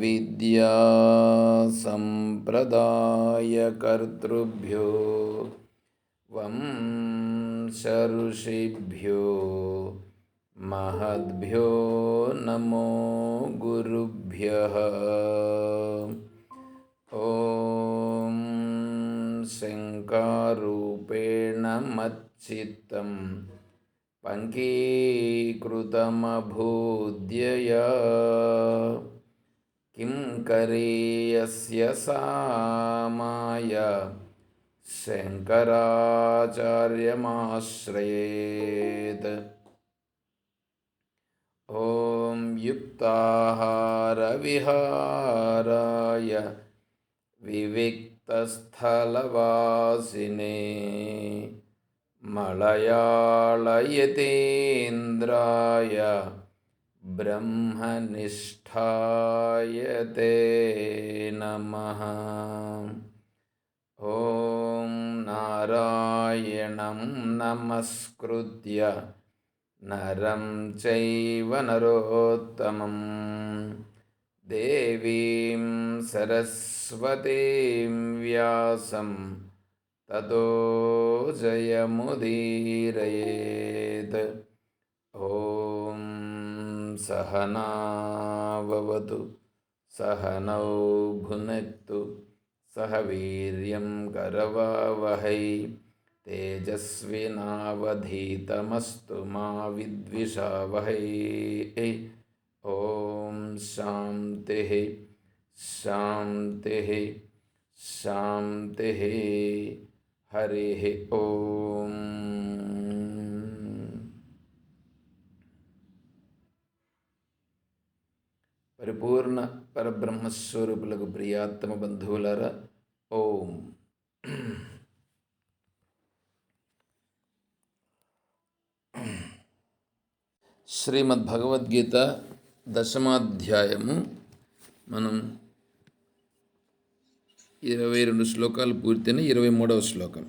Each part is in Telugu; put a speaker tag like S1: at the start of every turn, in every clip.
S1: విద్యా సంప్రదాయకర్తృభ్యో వంశఋషిభ్యో మహద్భ్యో నమో గురుభ్యః. ఓం శంకారూపేణ మచ్చిత్తం పంకీకృతమభూద్యయా కిం కరేయస్య సామాయ శంకరాచార్యమాశ్రయేత్. ఓం యుక్తాహార విహారాయ వివిక్తస్థలవాసినే మలయాళయతీంద్రాయ బ్రహ్మనిష్ఠాయ తే నమః. ఓం నారాయణం నమస్కృత్య నరం చైవ నరోత్తమం దేవీం సరస్వతీం వ్యాసం తతో జయముదీరయేత్. ఓం సహనావవతు సహనౌ భునక్తు సహ వీర్యం కరవావహై తేజస్వినావధీతమస్తు మా విద్విషావహై. ఓం శాంతి శాంతి శాంతి. హరి ఓం. పరిపూర్ణ పరబ్రహ్మస్వరూపులకు ప్రియాత్తమ బంధువులారా, ఓం. శ్రీమద్భగవద్గీత దశమాధ్యాయము. మనం 22 శ్లోకాలు పూర్తయిన 23వ శ్లోకం.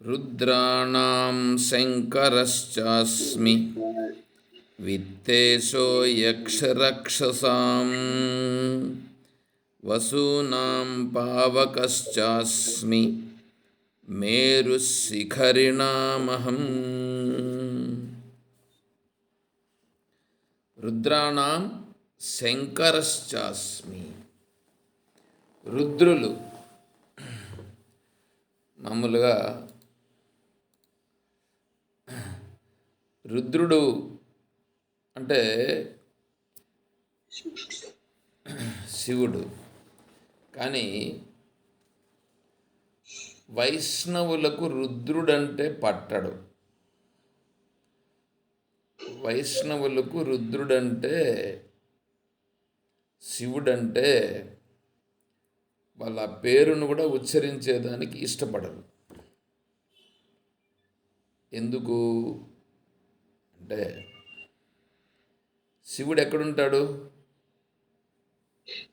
S1: రుద్రాణాం శంకరశ్చాస్మి విత్తేశో యక్షరక్షసాం వసూనాం పావకశ్చాస్మి మేరుశిఖరిణామహం. రుద్రాణాం శంకరశ్చాస్మి. రుద్రులు మామూలుగా రుద్రుడు అంటే శివుడు. కానీ వైష్ణవులకు రుద్రుడంటే పట్టడు. వైష్ణవులకు రుద్రుడంటే శివుడంటే వాళ్ళ పేరును కూడా ఉచ్చరించేదానికి ఇష్టపడరు. ఎందుకు అంటే శివుడు ఎక్కడుంటాడు?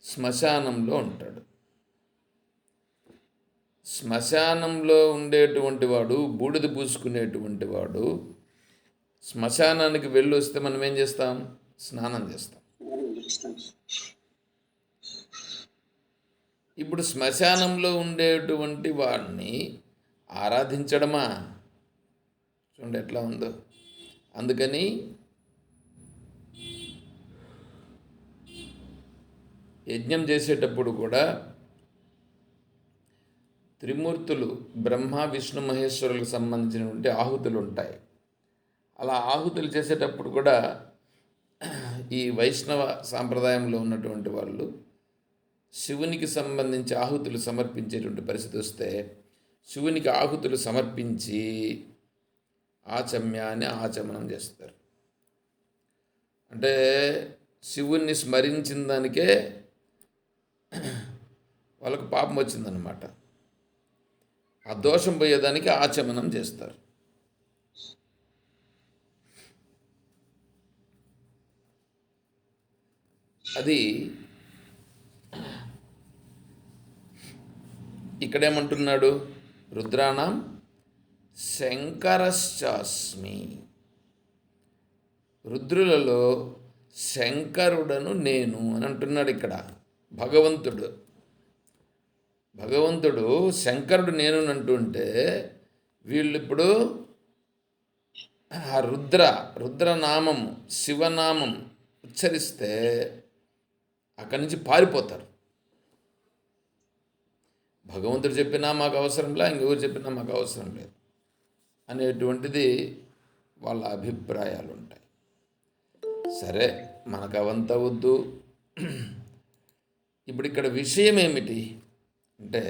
S1: శ్మశానంలో ఉంటాడు. శ్మశానంలో ఉండేటువంటి వాడు, బూడిద పూసుకునేటువంటి వాడు శ్మశానానికి వెళ్ళి వస్తే మనం ఏం చేస్తాం? స్నానం చేస్తాం. ఇప్పుడు శ్మశానంలో ఉండేటువంటి వాడిని ఆరాధించడమా? చూడండి ఎట్లా ఉందో. అందుకని యజ్ఞం చేసేటప్పుడు కూడా త్రిమూర్తులు బ్రహ్మ విష్ణు మహేశ్వరులకు సంబంధించినటువంటి ఆహుతులు ఉంటాయి. అలా ఆహుతులు చేసేటప్పుడు కూడా ఈ వైష్ణవ సాంప్రదాయంలో ఉన్నటువంటి వాళ్ళు శివునికి సంబంధించి ఆహుతులు సమర్పించేటువంటి పరిస్థితి వస్తే శివునికి ఆహుతులు సమర్పించి ఆచమ్యాన్ని ఆచమనం చేస్తారు. అంటే శివుణ్ణి స్మరించిన దానికే వాళ్ళకు పాపం వచ్చిందన్నమాట. ఆ దోషం పోయేదానికి ఆచమనం చేస్తారు. అది ఇక్కడేమంటున్నాడు? రుద్రాణం శంకరశ్చాస్మి. రుద్రులలో శంకరుడను నేను అని అంటున్నాడు ఇక్కడ భగవంతుడు. భగవంతుడు శంకరుడు నేను అని అంటుంటే వీళ్ళు ఇప్పుడు ఆ రుద్రనామం శివనామం ఉచ్చరిస్తే అక్కడి నుంచి పారిపోతారు. భగవంతుడు చెప్పినా మాకు అవసరం లేదు, ఇంకెవరు చెప్పినా మాకు అవసరం లేదు అనేటువంటిది వాళ్ళ అభిప్రాయాలు ఉంటాయి. సరే, మనకు అవంతా వద్దు. ఇప్పుడు ఇక్కడ విషయం ఏమిటి అంటే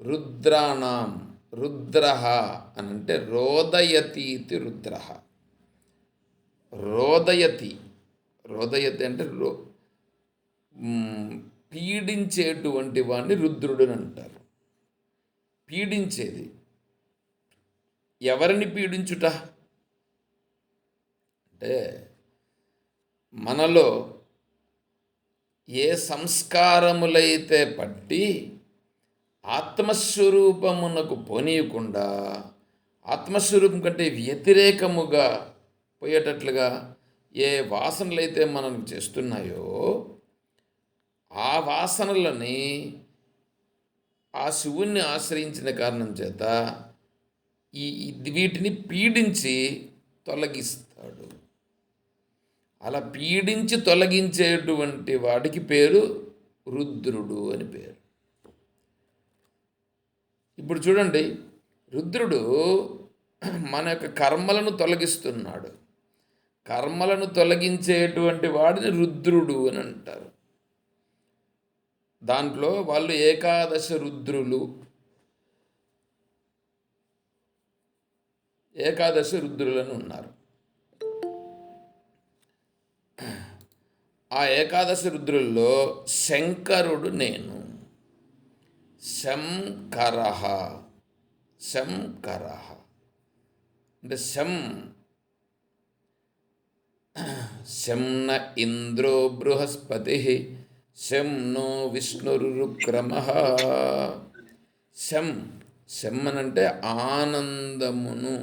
S1: రుద్రాణం, రుద్ర అని అంటే రోదయతీతి రుద్ర. రోదయతి అంటే పీడించేటువంటి వాడిని రుద్రుడు అని అంటారు. పీడించేది ఎవరిని పీడించుట అంటే మనలో ఏ సంస్కారములైతే పట్టి ఆత్మస్వరూపమునకు పోనీయకుండా ఆత్మస్వరూపం కంటే వ్యతిరేకముగా పోయేటట్లుగా ఏ వాసనలైతే మనం చేస్తున్నాయో ఆ వాసనలని ఆ శివుణ్ణి ఆశ్రయించిన కారణం చేత వీటిని పీడించి తొలగిస్తాడు. అలా పీడించి తొలగించేటువంటి వాడికి పేరు రుద్రుడు అని పేరు. ఇప్పుడు చూడండి, రుద్రుడు మన యొక్క కర్మలను తొలగిస్తున్నాడు. కర్మలను తొలగించేటువంటి వాడిని రుద్రుడు అని అంటారు. దాంట్లో వాళ్ళు ఏకాదశ రుద్రులు, ఏకాదశ రుద్రులను ఉన్నారు. ఆ ఏకాదశ రుద్రుల్లో శంకరుడు నేను. శంకరః అంటే శం న ఇంద్రో బృహస్పతి శం నో విష్ణురుక్రమః. శం అనంటే ఆనందమును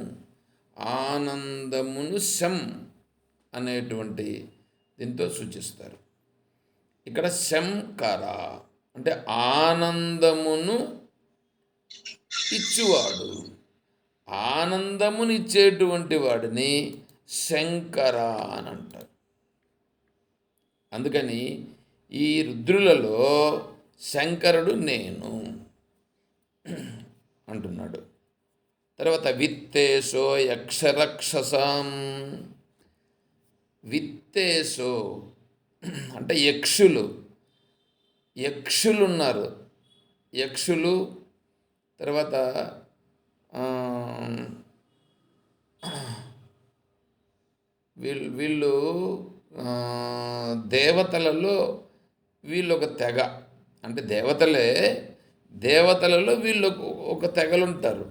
S1: శం అనేటువంటి దీంతో సూచిస్తారు. ఇక్కడ శంకర అంటే ఆనందమును ఇచ్చువాడు, ఆనందమునిచ్చేటువంటి వాడిని శంకర అని అంటారు. అందుకని ఈ రుద్రులలో శంకరుడు నేను అంటున్నాడు. తర్వాత విత్తేశో యక్షరక్షసాం. విత్తేశో అంటే యక్షులు ఉన్నారు. యక్షులు తర్వాత వీళ్ళు దేవతలలో వీళ్ళు ఒక తెగ. అంటే దేవతలలో వీళ్ళు ఒక తెగలుంటారు.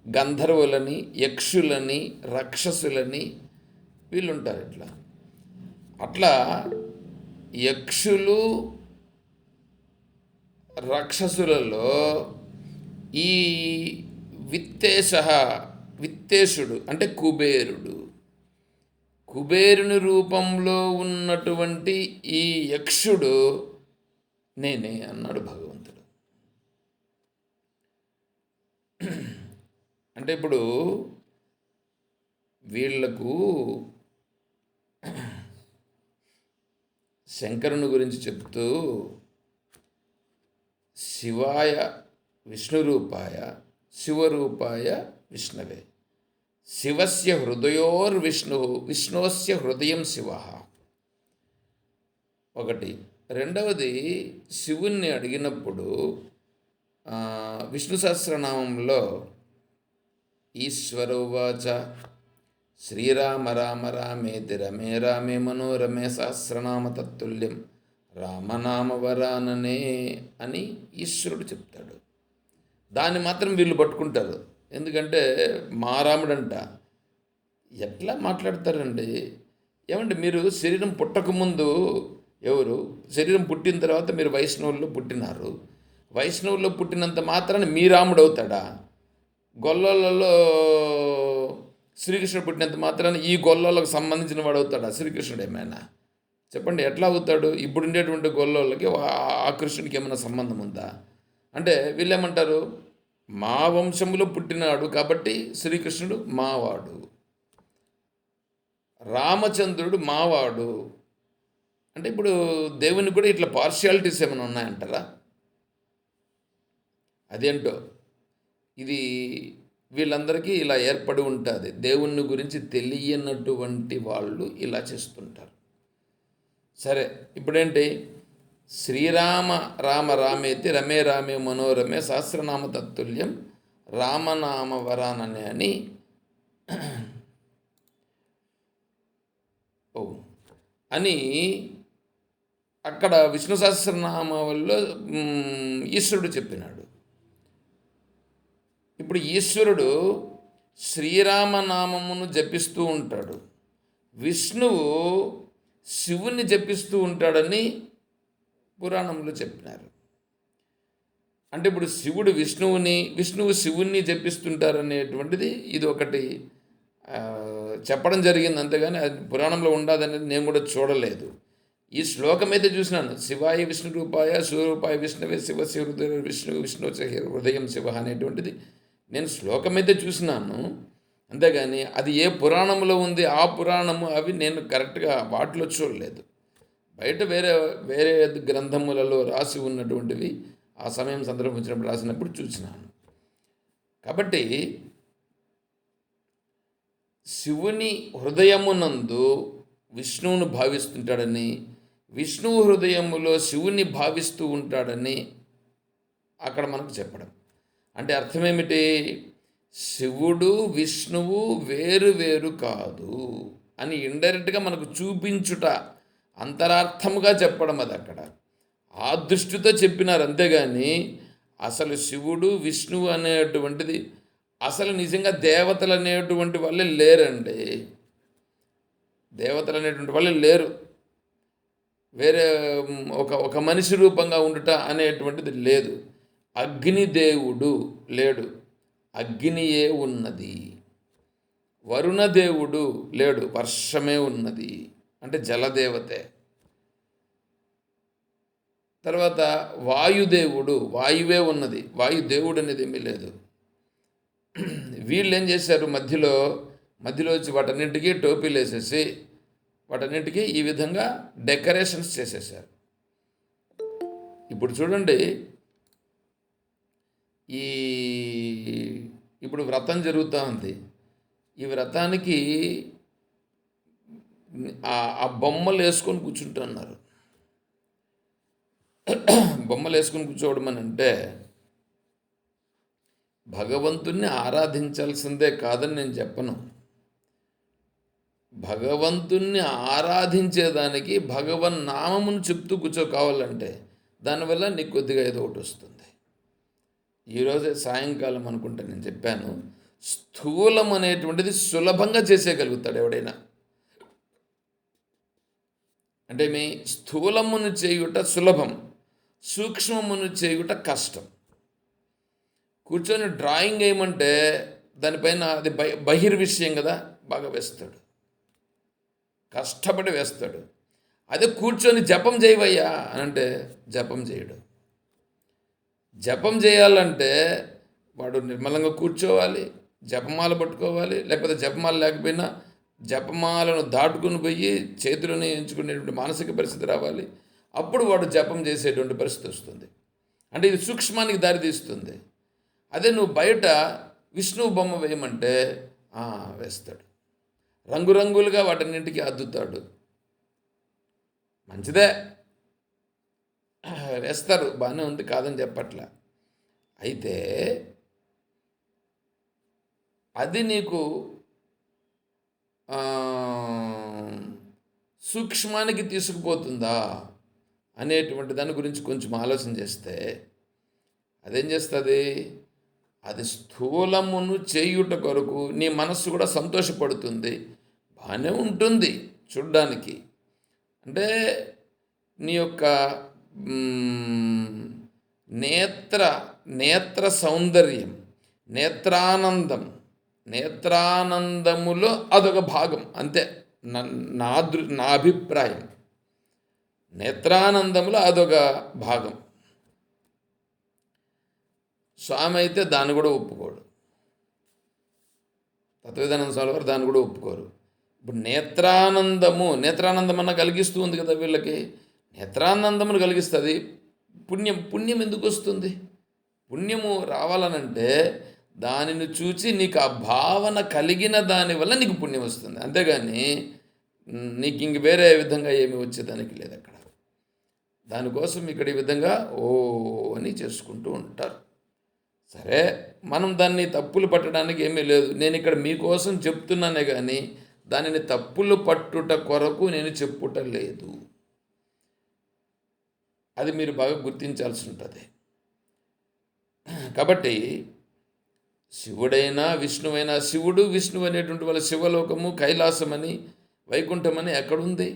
S1: గంధర్వులని, యక్షులని, రాక్షసులని వీళ్ళుంటారు. అట్లా యక్షులు రాక్షసులలో ఈ విత్తేశుడు అంటే కుబేరుని రూపంలో ఉన్నటువంటి ఈ యక్షుడు నేనే అన్నాడు భగవంతుడు. అంటే ఇప్పుడు వీళ్లకు శంకరుని గురించి చెప్తూ శివాయ విష్ణురూపాయ శివరూపాయ విష్ణవే శివస్య హృదయోర్విష్ణు విష్ణోస్య హృదయం శివ. ఒకటి. రెండవది, శివుణ్ణి అడిగినప్పుడు విష్ణు సహస్రనామంలో ఈశ్వరోవాచ శ్రీరామ రామ రామేతి రమే రామే మనోరమే సహస్రనామ తత్తుల్యం రామనామవరాననే అని ఈశ్వరుడు చెప్తాడు. దాన్ని మాత్రం వీళ్ళు పట్టుకుంటారు. ఎందుకంటే మా రాముడంట. ఎట్లా మాట్లాడతారండి? ఏమంటే మీరు శరీరం పుట్టకముందు ఎవరు? శరీరం పుట్టిన తర్వాత మీరు వైష్ణవుల్లో పుట్టినారు. వైష్ణవుల్లో పుట్టినంత మాత్రాన మీ రాముడు అవుతాడా? గొల్లలలో శ్రీకృష్ణుడు పుట్టినంత మాత్రాన ఈ గొల్లోళ్ళకు సంబంధించిన వాడు అవుతాడా శ్రీకృష్ణుడు ఏమైనా? చెప్పండి, ఎట్లా అవుతాడు? ఇప్పుడు ఉండేటువంటి గొల్లోళ్ళకి ఆ కృష్ణుడికి ఏమైనా సంబంధం ఉందా? అంటే వీళ్ళేమంటారు, మా వంశంలో పుట్టినాడు కాబట్టి శ్రీకృష్ణుడు మావాడు, రామచంద్రుడు మావాడు. అంటే ఇప్పుడు దేవునికి కూడా ఇట్లా పార్షియాలిటీస్ ఏమైనా ఉన్నాయంటారా? అదేంటో ఇది వీళ్ళందరికీ ఇలా ఏర్పడి ఉంటుంది. దేవుని గురించి తెలియనటువంటి వాళ్ళు ఇలా చేస్తుంటారు. సరే, ఇప్పుడేంటి, శ్రీరామ రామ రామేతి రమే రామే మనోరమే సహస్రనామ తత్తుల్యం రామనామ వరాననే అని అని అక్కడ విష్ణు సహస్రనామాల్లో ఈశ్వరుడు చెప్పినాడు. ఇప్పుడు ఈశ్వరుడు శ్రీరామనామమును జపిస్తూ ఉంటాడు, విష్ణువు శివుని జపిస్తూ ఉంటాడని పురాణంలో చెప్పినారు. అంటే ఇప్పుడు శివుడు విష్ణువు శివుణ్ణి జపిస్తుంటారనేటువంటిది ఇది ఒకటి చెప్పడం జరిగింది, అంతేగాని అది పురాణంలో ఉండదనేది నేను కూడా చూడలేదు. ఈ శ్లోకం అయితే చూసినాను, శివాయ విష్ణు రూపాయ శివరూపాయ విష్ణువే శివ శివృదయ విష్ణు విష్ణు హృదయం శివ అనేటువంటిది నేను శ్లోకం అయితే చూసినాను, అంతేగాని అది ఏ పురాణంలో ఉంది ఆ పురాణము అవి నేను కరెక్ట్గా వాటిలో చూడలేదు. బయట వేరే వేరే గ్రంథములలో రాసి ఉన్నటువంటివి ఆ సమయం సందర్భం వచ్చినప్పుడు రాసినప్పుడు చూసినాను. కాబట్టి శివుని హృదయమునందు విష్ణువును భావిస్తుంటాడని, విష్ణువు హృదయములో శివుని భావిస్తూ ఉంటాడని అక్కడ మనకు చెప్పడం. అంటే అర్థమేమిటి? శివుడు విష్ణువు వేరు వేరు కాదు అని ఇండైరెక్ట్గా మనకు చూపించుట, అంతరార్థముగా చెప్పడం అది అక్కడ. ఆ దృష్టితో చెప్పినారు, అంతేగాని అసలు శివుడు విష్ణువు అనేటువంటిది అసలు నిజంగా దేవతలు అనేటువంటి వాళ్ళే లేరండి. దేవతలు అనేటువంటి వాళ్ళే లేరు. వేరే ఒక మనిషి రూపంగా ఉండుట అనేటువంటిది లేదు. అగ్నిదేవుడు లేడు, అగ్నియే ఉన్నది. వరుణదేవుడు లేడు, వర్షమే ఉన్నది, అంటే జలదేవతే. తర్వాత వాయుదేవుడు, వాయువే ఉన్నది, వాయుదేవుడు అనేది ఏమీ లేదు. వీళ్ళు ఏం చేశారు, మధ్యలో వచ్చి వాటన్నింటికీ టోపీలు వేసేసి వాటన్నింటికీ ఈ విధంగా డెకరేషన్స్ చేసేసారు. ఇప్పుడు చూడండి, ఇప్పుడు వ్రతం జరుగుతూ ఉంది. ఈ వ్రతానికి ఆ బొమ్మలు వేసుకొని కూర్చుంటున్నారు. బొమ్మలు వేసుకొని కూర్చోవడం అని అంటే భగవంతుణ్ణి ఆరాధించాల్సిందే కాదని నేను చెప్పను. భగవంతుణ్ణి ఆరాధించేదానికి భగవన్ నామమును చెప్తూ కూర్చో కావాలంటే దానివల్ల నీకు కొద్దిగా ఏదో ఒకటి వస్తుంది. ఈరోజే సాయంకాలం అనుకుంటే నేను చెప్పాను, స్థూలం అనేటువంటిది సులభంగా చేసేయగలుగుతాడు ఎవడైనా. అంటే మీ స్థూలమును చేయుట సులభం, సూక్ష్మమును చేయుట కష్టం. కూర్చొని డ్రాయింగ్ వేయమంటే దానిపైన అది బహిర్విషయం కదా, బాగా వేస్తాడు, కష్టపడి వేస్తాడు. అదే కూర్చొని జపం చేయవయ్యా అని అంటే జపం చేయడు. జపం చేయాలంటే వాడు నిర్మలంగా కూర్చోవాలి, జపమాల పట్టుకోవాలి, లేకపోతే జపమాల లేకపోయినా జపమాలను దాటుకుని పోయి చేతులను ఎంచుకునేటువంటి మానసిక పరిస్థితి రావాలి. అప్పుడు వాడు జపం చేసేటువంటి పరిస్థితి వస్తుంది. అంటే ఇది సూక్ష్మానికి దారితీస్తుంది. అదే నువ్వు బయట విష్ణువు బొమ్మ వేయమంటే వేస్తాడు, రంగురంగులుగా వాటన్నింటికి అద్దుతాడు. మంచిదే, వేస్తారు, బాగానే ఉంది, కాదని చెప్పట్లా. అయితే అది నీకు సూక్ష్మానికి తీసుకుపోతుందా అనేటువంటి దాని గురించి కొంచెం ఆలోచన చేస్తే అదేం చేస్తుంది, అది స్థూలమును చేయుట కొరకు నీ మనస్సు కూడా సంతోషపడుతుంది, బాగానే ఉంటుంది చూడ్డానికి. అంటే నీ యొక్క నేత్ర సౌందర్యం, నేత్రానందం నేత్రానందములో అదొక భాగం అంతే. నా అభిప్రాయం, నేత్రానందములో అదొక భాగం. స్వామి అయితే దాన్ని కూడా ఒప్పుకోడు, తత్వవేదానంద స్వామి వారు దాన్ని కూడా ఒప్పుకోరు. ఇప్పుడు నేత్రానందం అన్న కలిగిస్తూ ఉంది కదా వీళ్ళకి, నేత్రానందమును కలిగిస్తుంది. పుణ్యం ఎందుకు వస్తుంది? పుణ్యము రావాలనంటే దానిని చూచి నీకు ఆ భావన కలిగిన దానివల్ల నీకు పుణ్యం వస్తుంది, అంతేగాని నీకు ఇంక వేరే విధంగా ఏమి వచ్చేదానికి లేదు అక్కడ. దానికోసం ఇక్కడ ఈ విధంగా ఓ అని చేసుకుంటూ ఉంటారు. సరే, మనం దాన్ని తప్పులు పట్టడానికి ఏమీ లేదు. నేను ఇక్కడ మీకోసం చెప్తున్నానే కానీ దానిని తప్పులు పట్టుట కొరకు నేను చెప్పుట లేదు. అది మీరు బాగా గుర్తించాల్సి ఉంటుంది. కాబట్టి శివుడైనా విష్ణువైనా, శివుడు విష్ణువు అనేటువంటి వాళ్ళ శివలోకము, కైలాసమని, వైకుంఠమని ఎక్కడుంది?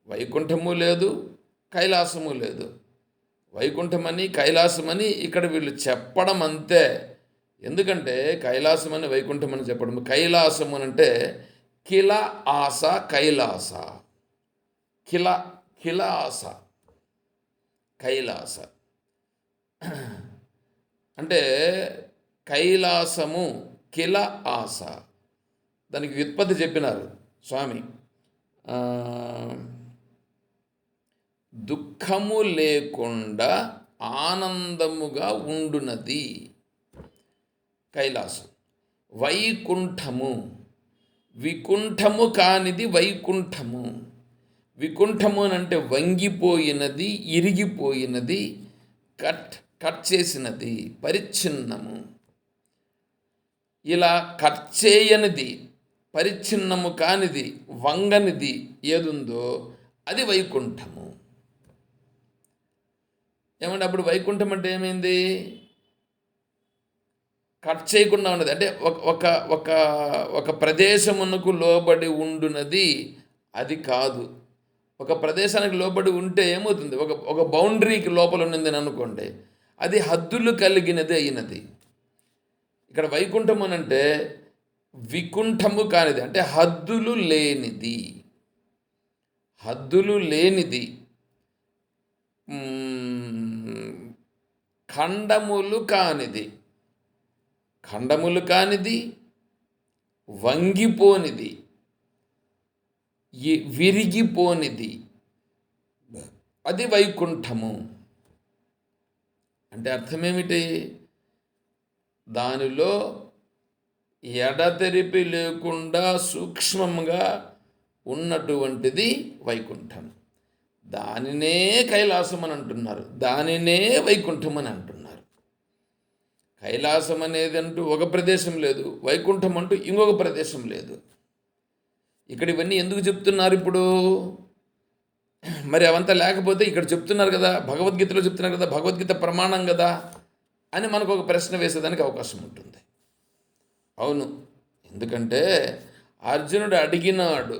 S1: వైకుంఠము లేదు, కైలాసము లేదు. వైకుంఠమని కైలాసమని ఇక్కడ వీళ్ళు చెప్పడం అంతే. ఎందుకంటే కైలాసమని వైకుంఠమని చెప్పడం, కైలాసము అంటే కిల ఆస కైలాస, కిల ఆస కైలాస అంటే కైలాసము కిల ఆస. దానికి వ్యుత్పత్తి చెప్పినారు స్వామి. దుఃఖము లేకుండా ఆనందముగా ఉండునది కైలాసం. వైకుంఠము, వికుంఠము కానిది వైకుంఠము. వికుంఠము అని అంటే వంగిపోయినది, ఇరిగిపోయినది, కట్ చేసినది, పరిచ్ఛిన్నము. ఇలా కట్ చేయనిది, పరిచ్ఛిన్నము కానిది, వంగనిది ఏదుందో అది వైకుంఠము. ఏమంటే అప్పుడు వైకుంఠం అంటే ఏమైంది? కట్ చేయకుండా ఉన్నది. అంటే ఒక ఒక ఒక ప్రదేశమునకు లోబడి ఉండునది అది కాదు. ఒక ప్రదేశానికి లోబడి ఉంటే ఏమవుతుంది? ఒక బౌండరీకి లోపల ఉన్నది అనుకోండి, అది హద్దులు కలిగినది అయినది. ఇక్కడ వైకుంఠం అని అంటే వికుంఠము కానిది, అంటే హద్దులు లేనిది. హద్దులు లేనిది, ఖండములు కానిది, వంగిపోనిది, విరిగిపోనిది, అది వైకుంఠము. అంటే అర్థమేమిటి? దానిలో ఎడతెరిపి లేకుండా సూక్ష్మంగా ఉన్నటువంటిది వైకుంఠం. దానినే కైలాసం అని అంటున్నారు, దానినే వైకుంఠం అని అంటున్నారు. కైలాసం అనేది అంటూ ఒక ప్రదేశం లేదు, వైకుంఠం అంటూ ఇంకొక ప్రదేశం లేదు. ఇక్కడ ఇవన్నీ ఎందుకు చెప్తున్నారు ఇప్పుడు? మరి అవంతా లేకపోతే ఇక్కడ చెప్తున్నారు కదా, భగవద్గీతలో చెప్తున్నారు కదా, భగవద్గీత ప్రమాణం కదా అని మనకు ఒక ప్రశ్న వేసేదానికి అవకాశం ఉంటుంది. అవును, ఎందుకంటే అర్జునుడు అడిగినాడు.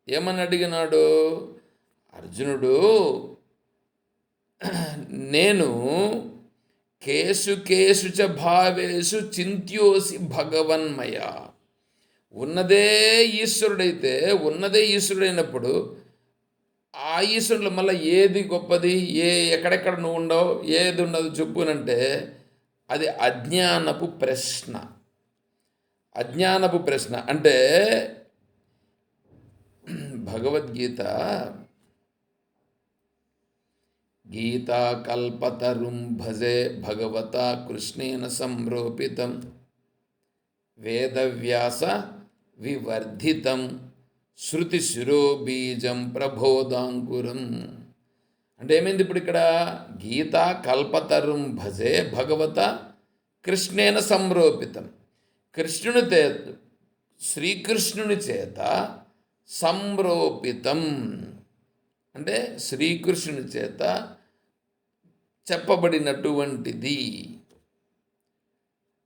S1: ఏమని అడిగినాడు అర్జునుడు? నేను కేసు చ భావేషు చింత్యోసి భగవన్మయ. ఉన్నదే ఈశ్వరుడైతే, ఉన్నదే ఈశ్వరుడైనప్పుడు ఆ ఈశ్వరులో మళ్ళీ ఏది గొప్పది, ఎక్కడెక్కడ నువ్వు ఉండవు, ఏది ఉండదు చెప్పునంటే అది అజ్ఞానపు ప్రశ్న. అజ్ఞానపు ప్రశ్న అంటే భగవద్గీత గీతా కల్పతరుం భజే భగవతా కృష్ణేన సంరోపితం వేదవ్యాస వివర్ధితం శృతి శిరోబీజం ప్రబోధాంకురం. అంటే ఏమైంది ఇప్పుడు ఇక్కడ? గీతా కల్పతరుం భజే భగవత కృష్ణేన సంరోపితం. శ్రీకృష్ణుని చేత సంరోపితం అంటే శ్రీకృష్ణుని చేత చెప్పబడినటువంటిది.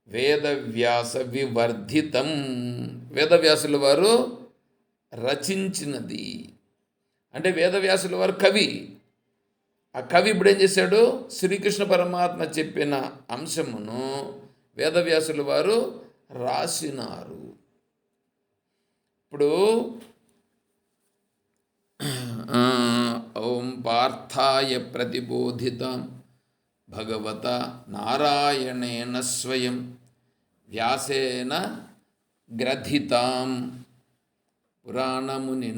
S1: వేదవ్యాస వివర్ధితం, వేదవ్యాసుల వారు రచించినది. అంటే వేదవ్యాసుల వారు కవి. ఆ కవి ఇప్పుడు ఏం చేశాడు? శ్రీకృష్ణ పరమాత్మ చెప్పిన అంశమును వేదవ్యాసుల వారు రాసినారు. ఇప్పుడు ఓం పార్థాయ ప్రతిబోధితాం భగవత నారాయణేన స్వయం వ్యాసేన గ్రథితాం పురాణముని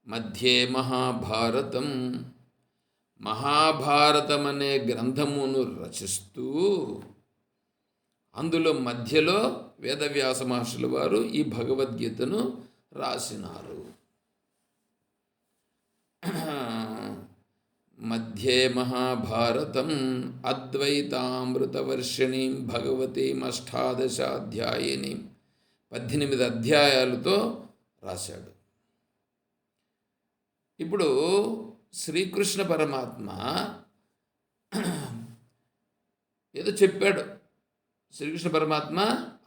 S1: మధ్యే మహాభారతం అనే గ్రంథమును రచిస్తూ అందులో మధ్యలో వేదవ్యాస మహర్షుల వారు ఈ భగవద్గీతను రాసినారు. మధ్యే మహాభారతం అద్వైతామృతవర్షిణీం భగవతీం అష్టాదశాధ్యాయినీం 18 అధ్యాయాలతో రాశాడు. ఇప్పుడు శ్రీకృష్ణ పరమాత్మ ఏదో చెప్పాడు. శ్రీకృష్ణ పరమాత్మ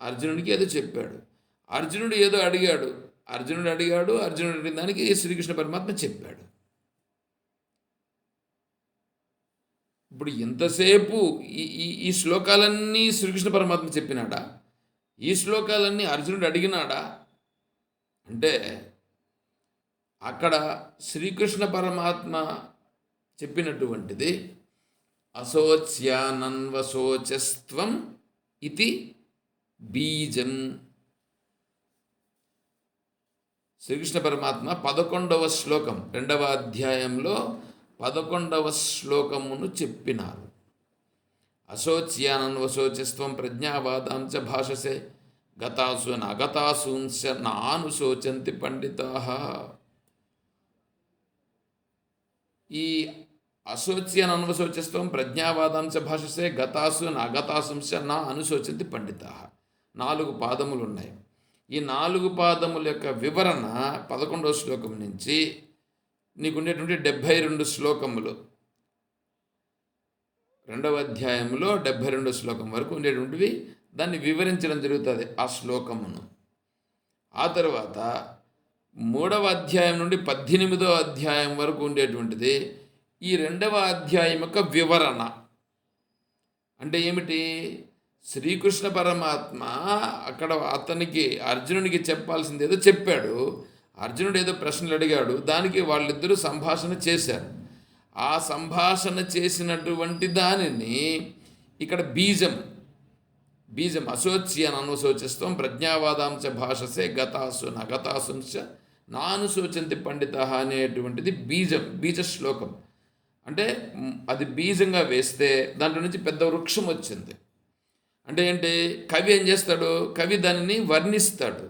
S1: అర్జునుడికి ఏదో చెప్పాడు. అర్జునుడు ఏదో అడిగాడు. అర్జునుడు అడిగిన దానికి శ్రీకృష్ణ పరమాత్మ చెప్పాడు. ఇప్పుడు ఎంతసేపు ఈ శ్లోకాలన్నీ శ్రీకృష్ణ పరమాత్మ చెప్పినాడా? ఈ శ్లోకాలన్నీ అర్జునుడు అడిగినాడా అంటే అక్కడ శ్రీకృష్ణ పరమాత్మ చెప్పినటువంటిది అశోచ్యానన్వశోచస్త్వం ఇది బీజం. శ్రీకృష్ణ పరమాత్మ 11వ శ్లోకం 2వ అధ్యాయంలో 11వ శ్లోకమును చెప్పినారు. అశోచ్యానన్వశోచస్త్వం ప్రజ్ఞావాదాం చ భాషసే గతాసు నగతాసూంశ నానుశోచంతి పండితాః. ఈ అశోచ్యానన్వశోచస్త్వం ప్రజ్ఞావాదాం చ భాషసే గతాసు నగతాసంశ నా అనుశోచంతి పండితాః. 4 పాదములు ఉన్నాయి. ఈ 4 పాదముల యొక్క వివరణ 11వ శ్లోకం నుంచి నీకుండేటువంటి 72 శ్లోకములు 2వ అధ్యాయంలో 72 శ్లోకం వరకు ఉండేటువంటివి దాన్ని వివరించడం జరుగుతుంది ఆ శ్లోకమును. ఆ తర్వాత 3వ అధ్యాయం నుండి 18వ అధ్యాయం వరకు ఉండేటువంటిది ఈ 2వ అధ్యాయం యొక్క వివరణ. అంటే ఏమిటి? శ్రీకృష్ణ పరమాత్మ అక్కడ అర్జునుడికి చెప్పాల్సింది ఏదో చెప్పాడు. అర్జునుడు ఏదో ప్రశ్నలు అడిగాడు. దానికి వాళ్ళిద్దరూ సంభాషణ చేశారు. ఆ సంభాషణ చేసినటువంటి దానిని ఇక్కడ బీజం అశోచ్యానన్వశోచస్త్వం ప్రజ్ఞావాదాంశ భాషసే గతాసు నగతాసుంశ నానుశోచంతి పండితాః అనేటువంటిది బీజ శ్లోకం. అంటే అది బీజంగా వేస్తే దాంట్లో నుంచి పెద్ద వృక్షం వచ్చింది. అంటే ఏంటి? కవి ఏం చేస్తాడు? కవి దానిని వర్ణిస్తాడు.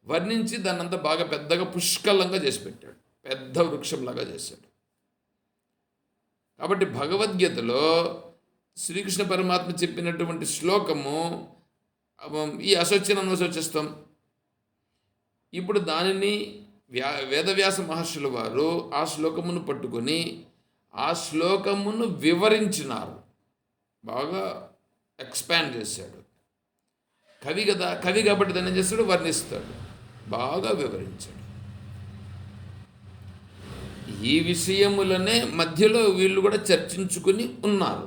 S1: వర్ణించి దాన్ని అంతా బాగా పెద్దగా పుష్కలంగా చేసి పెట్టాడు. పెద్ద వృక్షంలాగా చేశాడు. కాబట్టి భగవద్గీతలో శ్రీకృష్ణ పరమాత్మ చెప్పినటువంటి శ్లోకము ఈ అశోచ్యానన్వశోచస్త్వం. ఇప్పుడు దానిని వేదవ్యాస మహర్షుల వారు ఆ శ్లోకమును పట్టుకొని ఆ శ్లోకమును వివరించినారు. బాగా ఎక్స్పాండ్ చేశాడు. కవి కదా, కవి కాబట్టి దాన్ని ఏం చేస్తాడు? వర్ణిస్తాడు. బాగా వివరించాడు. ఈ విషయములనే మధ్యలో వీళ్ళు కూడా చర్చించుకుని ఉన్నారు.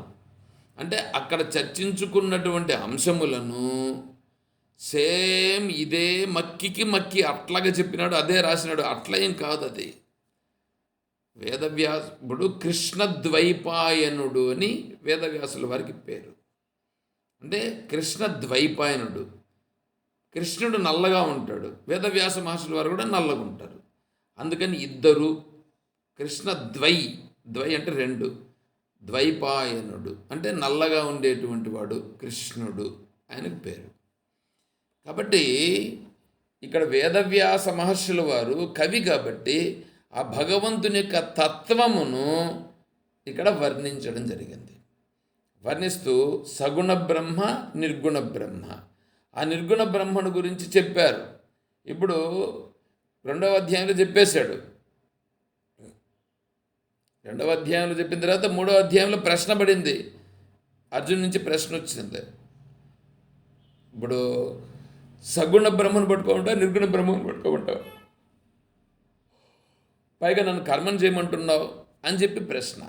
S1: అంటే అక్కడ చర్చించుకున్నటువంటి అంశములను సేమ్ ఇదే మక్కి అట్లాగే చెప్పినాడు, అదే రాసినాడు. అట్లా ఏం కాదు. అది వేదవ్యాసుడు కృష్ణద్వైపాయనుడు అని వేదవ్యాసుల వారికి పేరు. అంటే కృష్ణద్వైపాయనుడు. కృష్ణుడు నల్లగా ఉంటాడు, వేదవ్యాస మహర్షుల వారు కూడా నల్లగా ఉంటారు. అందుకని ఇద్దరు ద్వై అంటే 2, ద్వైపాయనుడు అంటే నల్లగా ఉండేటువంటి వాడు కృష్ణుడు, ఆయనకు పేరు. కాబట్టి ఇక్కడ వేదవ్యాస మహర్షుల వారు కవి కాబట్టి ఆ భగవంతుని యొక్క తత్వమును ఇక్కడ వర్ణించడం జరిగింది. వర్ణిస్తూ సగుణ బ్రహ్మ, నిర్గుణ బ్రహ్మ, ఆ నిర్గుణ బ్రహ్మను గురించి చెప్పారు. ఇప్పుడు 2వ అధ్యాయంలో చెప్పేశాడు. 2వ అధ్యాయంలో చెప్పిన తర్వాత 3వ అధ్యాయంలో ప్రశ్న పడింది. అర్జున్ నుంచి ప్రశ్న వచ్చింది. ఇప్పుడు సగుణ బ్రహ్మను పట్టుకోమంటావు, నిర్గుణ బ్రహ్మను పట్టుకోమంటావు, పైగా నన్ను కర్మను చేయమంటున్నావు అని చెప్పి ప్రశ్న.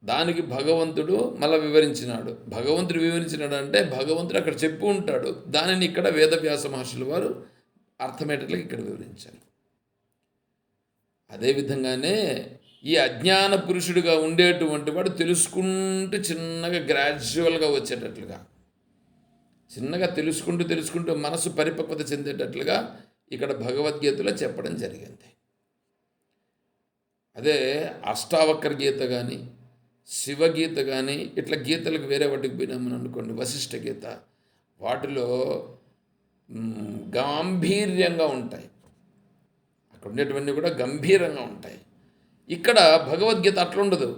S1: దానికి భగవంతుడు మళ్ళీ వివరించినాడు. భగవంతుడు వివరించినాడు అంటే భగవంతుడు అక్కడ చెప్పి ఉంటాడు, దానిని ఇక్కడ వేదవ్యాస మహర్షుల వారు అర్థమయ్యేటట్లుగా ఇక్కడ వివరించారు. అదేవిధంగానే ఈ అజ్ఞాన పురుషుడిగా ఉండేటువంటి వాడు తెలుసుకుంటూ చిన్నగా గ్రాడ్యువల్గా వచ్చేటట్లుగా, చిన్నగా తెలుసుకుంటూ మనసు పరిపక్వత చెందేటట్లుగా ఇక్కడ భగవద్గీతలో చెప్పడం జరిగింది. అదే అష్టావక్ర గీత కానీ, శివగీత కానీ, ఇట్లా గీతలకు వేరే వాటికి పోయినామని అనుకోండి, వశిష్ఠ గీత, వాటిలో గాంభీర్యంగా ఉంటాయి, అక్కడ ఉండేటివన్నీ కూడా గంభీరంగా ఉంటాయి. ఇక్కడ భగవద్గీత అట్లా ఉండదు,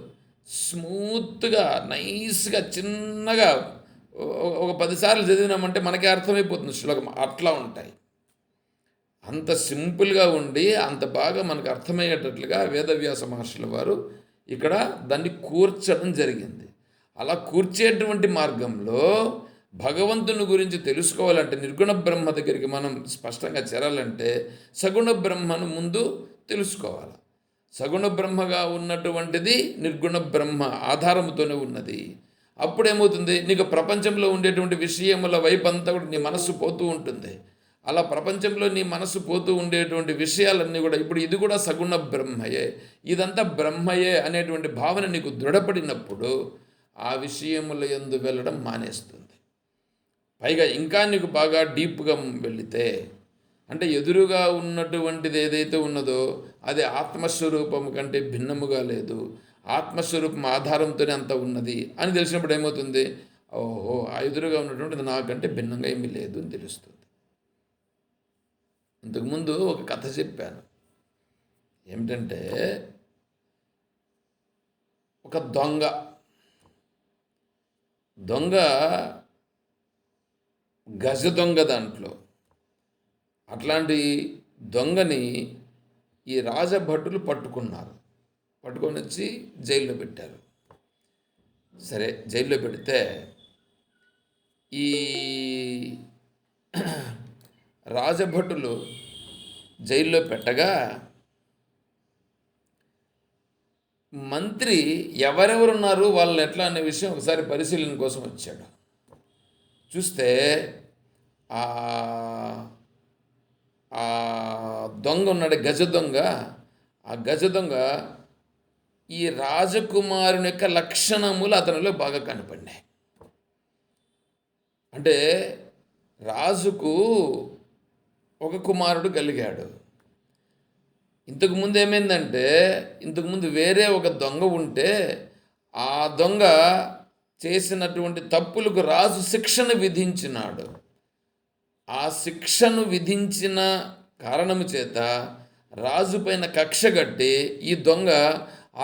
S1: స్మూత్గా నైస్గా చిన్నగా ఒక 10 సార్లు చదివినామంటే మనకే అర్థమైపోతుంది శ్లోకం, అట్లా ఉంటాయి. అంత సింపుల్గా ఉండి అంత బాగా మనకు అర్థమయ్యేటట్లుగా వేదవ్యాస మహర్షుల వారు ఇక్కడ దాన్ని కూర్చడం జరిగింది. అలా కూర్చేటువంటి మార్గంలో భగవంతుని గురించి తెలుసుకోవాలంటే, నిర్గుణ బ్రహ్మ దగ్గరికి మనం స్పష్టంగా చేరాలంటే సగుణ బ్రహ్మను ముందు తెలుసుకోవాలి. సగుణ బ్రహ్మగా ఉన్నటువంటిది నిర్గుణ బ్రహ్మ ఆధారంతోనే ఉన్నది. అప్పుడేమవుతుంది, నీకు ప్రపంచంలో ఉండేటువంటి విషయముల వైపు అంతా కూడా నీ మనస్సు పోతూ ఉంటుంది. అలా ప్రపంచంలో నీ మనసు పోతూ ఉండేటువంటి విషయాలన్నీ కూడా ఇప్పుడు ఇది కూడా సగుణ బ్రహ్మయే, ఇదంతా బ్రహ్మయే అనేటువంటి భావన నీకు దృఢపడినప్పుడు ఆ విషయముల యందు వెళ్ళడం మానేస్తుంది. పైగా ఇంకా నీకు బాగా డీప్గా వెళితే, అంటే ఎదురుగా ఉన్నటువంటిది ఏదైతే ఉన్నదో అది ఆత్మస్వరూపం కంటే భిన్నముగా లేదు, ఆత్మస్వరూపం ఆధారంతోనే అంత ఉన్నది అని తెలిసినప్పుడు ఏమవుతుంది, ఓహో ఆ ఎదురుగా ఉన్నటువంటిది నాకంటే భిన్నంగా ఏమీ లేదు అని తెలుస్తుంది. ఇంతకుముందు ఒక కథ చెప్పాను, ఏమిటంటే ఒక దొంగ గజ దొంగ, దాంట్లో అట్లాంటి దొంగని ఈ రాజభటులు పట్టుకొని వచ్చి జైల్లో పెట్టారు. సరే, జైల్లో పెడితే ఈ రాజభటులు జైల్లో పెట్టగా మంత్రి ఎవరెవరున్నారు వాళ్ళని ఎట్లా అనే విషయం ఒకసారి పరిశీలన కోసం వచ్చాడు. చూస్తే ఆ దొంగ ఉన్నాడు, గజ దొంగ. ఆ గజ దొంగ ఈ రాజకుమారుని యొక్క లక్షణములు అతనిలో బాగా కనపడినాయి. అంటే రాజుకు ఒక కుమారుడు కలిగాడు. ఇంతకుముందు ఏమైందంటే, ఇంతకుముందు వేరే ఒక దొంగ ఉంటే ఆ దొంగ చేసినటువంటి తప్పులకు రాజు శిక్షను విధించినాడు. ఆ శిక్షను విధించిన కారణము చేత రాజు పైన కక్ష కట్టి ఈ దొంగ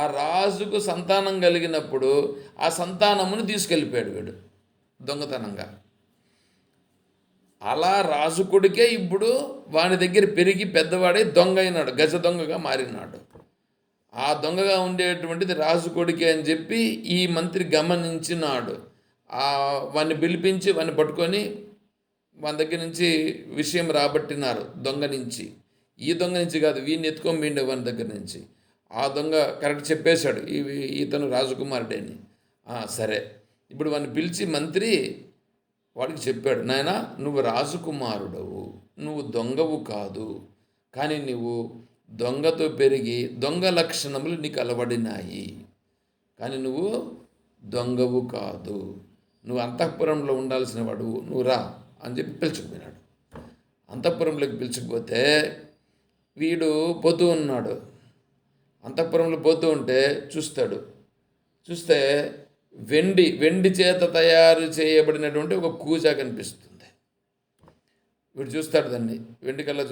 S1: ఆ రాజుకు సంతానం కలిగినప్పుడు ఆ సంతానమును తీసుకెళ్ళిపోయాడు వీడు దొంగతనంగా. అలా రాజు కొడుకే ఇప్పుడు వాని దగ్గర పెరిగి పెద్దవాడై దొంగ అయినాడు, గజ దొంగగా మారినాడు. ఆ దొంగగా ఉండేటువంటిది రాజు కొడుకే అని చెప్పి ఈ మంత్రి గమనించినాడు. వాడిని పిలిపించి వాడిని పట్టుకొని వాని దగ్గర నుంచి విషయం రాబట్టినారు. దొంగ నుంచి, ఈ దొంగ నుంచి కాదు, వీడిని ఎత్తుకోబోయిండే వాని దగ్గర నుంచి. ఆ దొంగ కరెక్ట్ చెప్పేశాడు ఇతను రాజకుమారుడే అని. సరే, ఇప్పుడు వాడిని పిలిచి మంత్రి వాడికి చెప్పాడు, నాయనా నువ్వు రాజకుమారుడవు, నువ్వు దొంగవు కాదు, కానీ నువ్వు దొంగతో పెరిగి దొంగ లక్షణములు నీకు అలవడినాయి, కానీ నువ్వు దొంగవు కాదు, నువ్వు అంతఃపురంలో ఉండాల్సిన వాడువు, నువ్వు రా అని చెప్పి పిలుచుకుపోయినాడు. అంతఃపురంలోకి పిలుచుకుపోతే వీడు పోతూ ఉన్నాడు. అంతఃపురంలో పోతూ ఉంటే చూస్తే వెండి చేత తయారు చేయబడినటువంటి ఒక కూజ కనిపిస్తుంది. వీడు చూస్తాడు, దాన్ని వెండికల్లా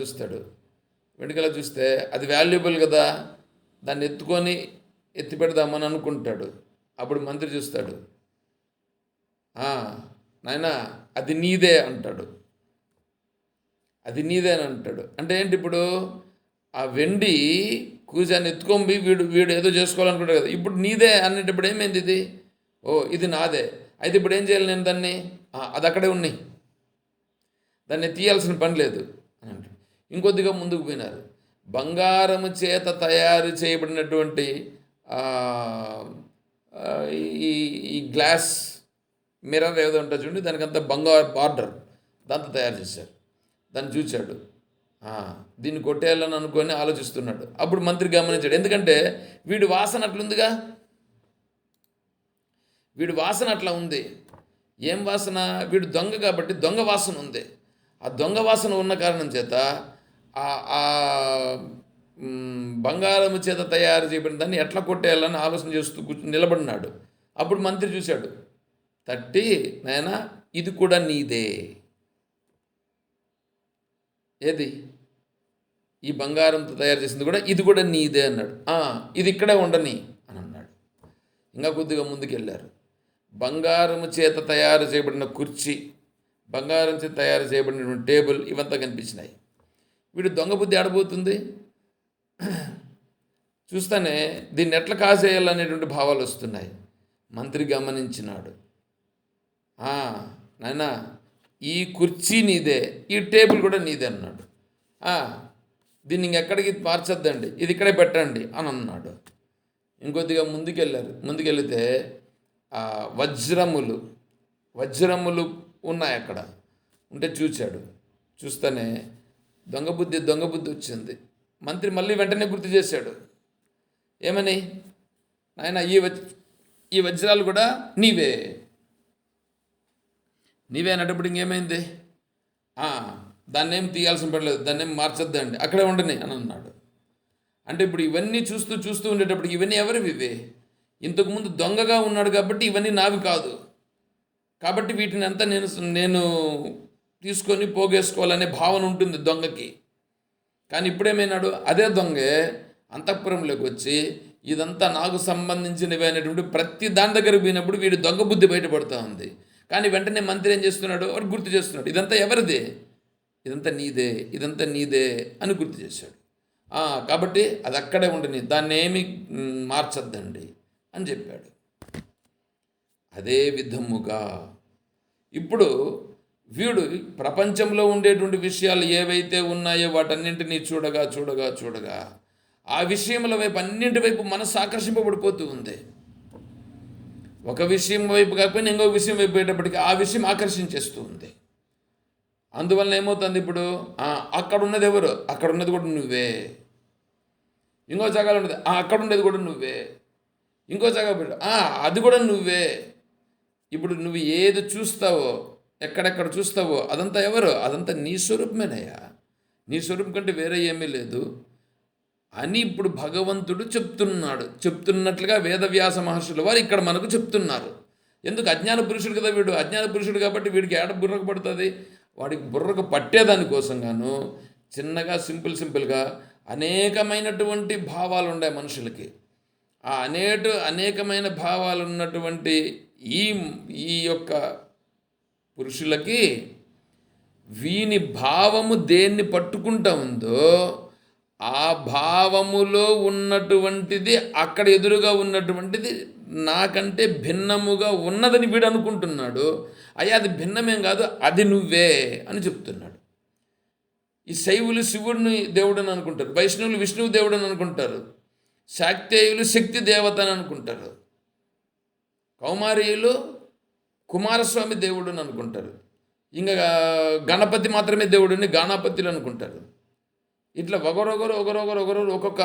S1: చూస్తే అది వాల్యుబుల్ కదా, దాన్ని ఎత్తి పెడదామని అనుకుంటాడు. అప్పుడు మంత్రి చూస్తాడు, నాయనా అది నీదే అంటాడు. అది నీదే అని అంటాడు. అంటే ఏంటి, ఇప్పుడు ఆ వెండి కూజాన్ని ఎత్తుకొని వీడు ఏదో చేసుకోవాలనుకుంటాడు కదా, ఇప్పుడు నీదే అనేటప్పుడు ఏమైంది, ఇది ఇది నాదే, అయితే ఇప్పుడు ఏం చేయాలి నేను దాన్ని, అది అక్కడే ఉన్నాయి, దాన్ని తీయాల్సిన పని లేదు అని అంటాడు. ఇంకొద్దిగా ముందుకు పోయినారు. బంగారము చేత తయారు చేయబడినటువంటి ఆ, ఈ ఈ గ్లాస్ మిర్రర్ ఏదో ఉంటుంది చూడండి, దానికంతా బంగారు బార్డర్ దాంతో తయారు చేశారు. దాన్ని చూశాడు. ఆ, దీన్ని కొట్టేయాలని అనుకొని ఆలోచిస్తున్నాడు. అప్పుడు మంత్రి గమనించాడు, ఎందుకంటే వీడి వాసన అట్లుందిగా, వీడి వాసన అట్లా ఉంది. ఏం వాసన? వీడు దొంగ కాబట్టి దొంగ వాసన ఉంది. ఆ దొంగ వాసన ఉన్న కారణం చేత ఆ ఆ బంగారము చేత తయారు చేయబడిన దాన్ని ఎట్లా కొట్టేయాలని ఆలోచన చేస్తూ కూర్చుని నిలబడినాడు. అప్పుడు మంత్రి చూశాడు, తట్టి, నాయనా ఇది కూడా నీదే. ఏది? ఈ బంగారంతో తయారు చేసింది కూడా, ఇది కూడా నీదే అన్నాడు. ఇది ఇక్కడే ఉండని అని అన్నాడు. ఇంకా కొద్దిగా ముందుకెళ్ళారు. బంగారము చేత తయారు చేయబడిన కుర్చీ, బంగారం చేత తయారు చేయబడినటువంటి టేబుల్, ఇవంతా కనిపించినాయి. వీడు దొంగ బుద్ధి ఆడబోతుంది. చూస్తానే దీన్ని ఎట్లా కాజేయాలనేటువంటి భావాలు వస్తున్నాయి. మంత్రి గమనించినాడు. నాయనా ఈ కుర్చీ నీదే, ఈ టేబుల్ కూడా నీదే అన్నాడు. దీన్ని ఇంకెక్కడికి మార్చొద్దండి, ఇది ఇక్కడే పెట్టండి అని అన్నాడు. ఇంకొద్దిగా ముందుకెళ్తే వజ్రములు ఉన్నాయి అక్కడ. ఉంటే చూశాడు. చూస్తేనే దొంగ బుద్ధి వచ్చింది. మంత్రి మళ్ళీ వెంటనే గుర్తు చేశాడు. ఏమని? నాయన ఈ వజ్రాలు కూడా నీవే అన్నప్పుడు ఇంకేమైంది? దాన్ని ఏం తీయాల్సిన పడలేదు, దాన్ని ఏం మార్చొద్దండి, అక్కడే ఉండని అని అన్నాడు. అంటే ఇప్పుడు ఇవన్నీ చూస్తూ ఉండేటప్పటికి ఇవన్నీ ఎవరివి? ఇవే ఇంతకుముందు దొంగగా ఉన్నాడు కాబట్టి ఇవన్నీ నావి కాదు, కాబట్టి వీటిని అంతా నేను తీసుకొని పోగేసుకోవాలనే భావన ఉంటుంది దొంగకి. కానీ ఇప్పుడేమైనాడు? అదే దొంగే అంతఃపురంలోకి వచ్చి ఇదంతా నాకు సంబంధించినవి అనేటువంటి ప్రతి దాని దగ్గరకు పోయినప్పుడు వీడు దొంగ బుద్ధి బయటపడుతూ ఉంది. కానీ వెంటనే మంత్రి ఏం చేస్తున్నాడు? వాడు గుర్తు చేస్తున్నాడు, ఇదంతా ఎవరిదే, ఇదంతా నీదే అని గుర్తు చేశాడు. కాబట్టి అది అక్కడే ఉండని, దాన్ని ఏమి మార్చొద్దండి అని చెప్పాడు. అదే విధముగా ఇప్పుడు వీడు ప్రపంచంలో ఉండేటువంటి విషయాలు ఏవైతే ఉన్నాయో వాటన్నింటినీ చూడగా ఆ విషయముల వైపు, అన్నింటి వైపు మనసు ఆకర్షింపబడిపోతూ ఉంది. ఒక విషయం వైపు కాకపోయినా ఇంకొక విషయం వైపు పోయేటప్పటికి ఆ విషయం ఆకర్షించేస్తూ ఉంది. అందువలన ఏమవుతుంది? ఇప్పుడు అక్కడ ఉన్నది ఎవరు? అక్కడ ఉన్నది కూడా నువ్వే. ఇంకో జాగాలో ఉన్నది, అక్కడ ఉండేది కూడా నువ్వే. ఇంకో జాగా పెట్టు, అది కూడా నువ్వే. ఇప్పుడు నువ్వు ఏది చూస్తావో, ఎక్కడెక్కడ చూస్తావో అదంతా ఎవరు? అదంతా నీ స్వరూపమేనయ్యా. నీ స్వరూపం కంటే వేరే ఏమీ లేదు అని ఇప్పుడు భగవంతుడు చెప్తున్నట్లుగా వేదవ్యాస మహర్షుల వారు ఇక్కడ మనకు చెప్తున్నారు. ఎందుకు? అజ్ఞాన పురుషుడు కదా వీడు. అజ్ఞాన పురుషుడు కాబట్టి వీడికి ఏడ బుర్రకు పడుతుంది? వాడికి బుర్రకు పట్టేదానికోసంగాను చిన్నగా సింపుల్గా అనేకమైనటువంటి భావాలు ఉన్నాయి మనుషులకి. ఆ అనేకమైన భావాలు ఉన్నటువంటి ఈ యొక్క పురుషులకి వీని భావము దేన్ని పట్టుకుంటా ఉందో ఆ భావములో ఉన్నటువంటిది అక్కడ ఎదురుగా ఉన్నటువంటిది నాకంటే భిన్నముగా ఉన్నదని వీడు అనుకుంటున్నాడు. అయ్యా అది భిన్నమేం కాదు, అది నువ్వే అని చెప్తున్నాడు. ఈ శైవులు శివుడిని దేవుడని అనుకుంటారు, వైష్ణవులు విష్ణువు దేవుడని అనుకుంటారు, శాక్తేయులు శక్తి దేవత అని అనుకుంటారు, కౌమారీయులు కుమారస్వామి దేవుడు అని అనుకుంటారు, ఇంకా గణపతి మాత్రమే దేవుడిని గణపతులు అనుకుంటారు. ఇట్లా ఒకరొకరు ఒక్కొక్క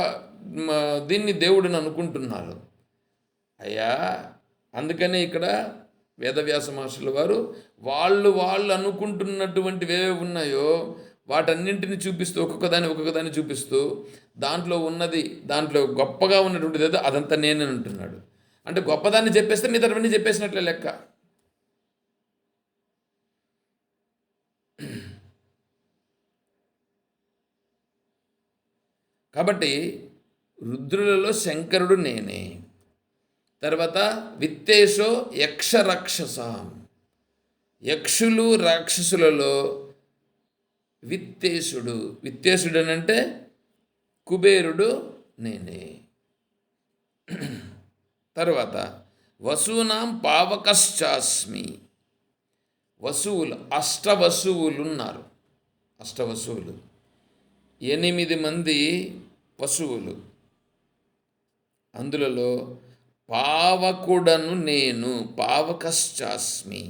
S1: దీన్ని దేవుడిని అనుకుంటున్నారు. అయ్యా అందుకనే ఇక్కడ వేదవ్యాస మహర్షుల వారు వాళ్ళు అనుకుంటున్నటువంటివి ఏవేవి ఉన్నాయో వాటన్నింటిని చూపిస్తూ ఒక్కొక్కదాన్ని చూపిస్తూ దాంట్లో గొప్పగా ఉన్నటువంటిది ఏదో అదంతా నేనే అంటున్నాడు. అంటే గొప్పదాన్ని చెప్పేస్తే మీ తరపుని చెప్పేసినట్లే లెక్క. కాబట్టి రుద్రులలో శంకరుడు నేనే. తర్వాత విత్తేశో యక్షరక్షసాం, యక్షులు రాక్షసులలో విత్తేశుడు అని అంటే కుబేరుడు నేనే. తర్వాత వసూనాం పావకశ్చాస్మి, వసువులు అష్టవసువులు ఉన్నారు. 8 మంది పశువులు. అందులలో పావకుడను నేను, పావకశ్చాస్మి.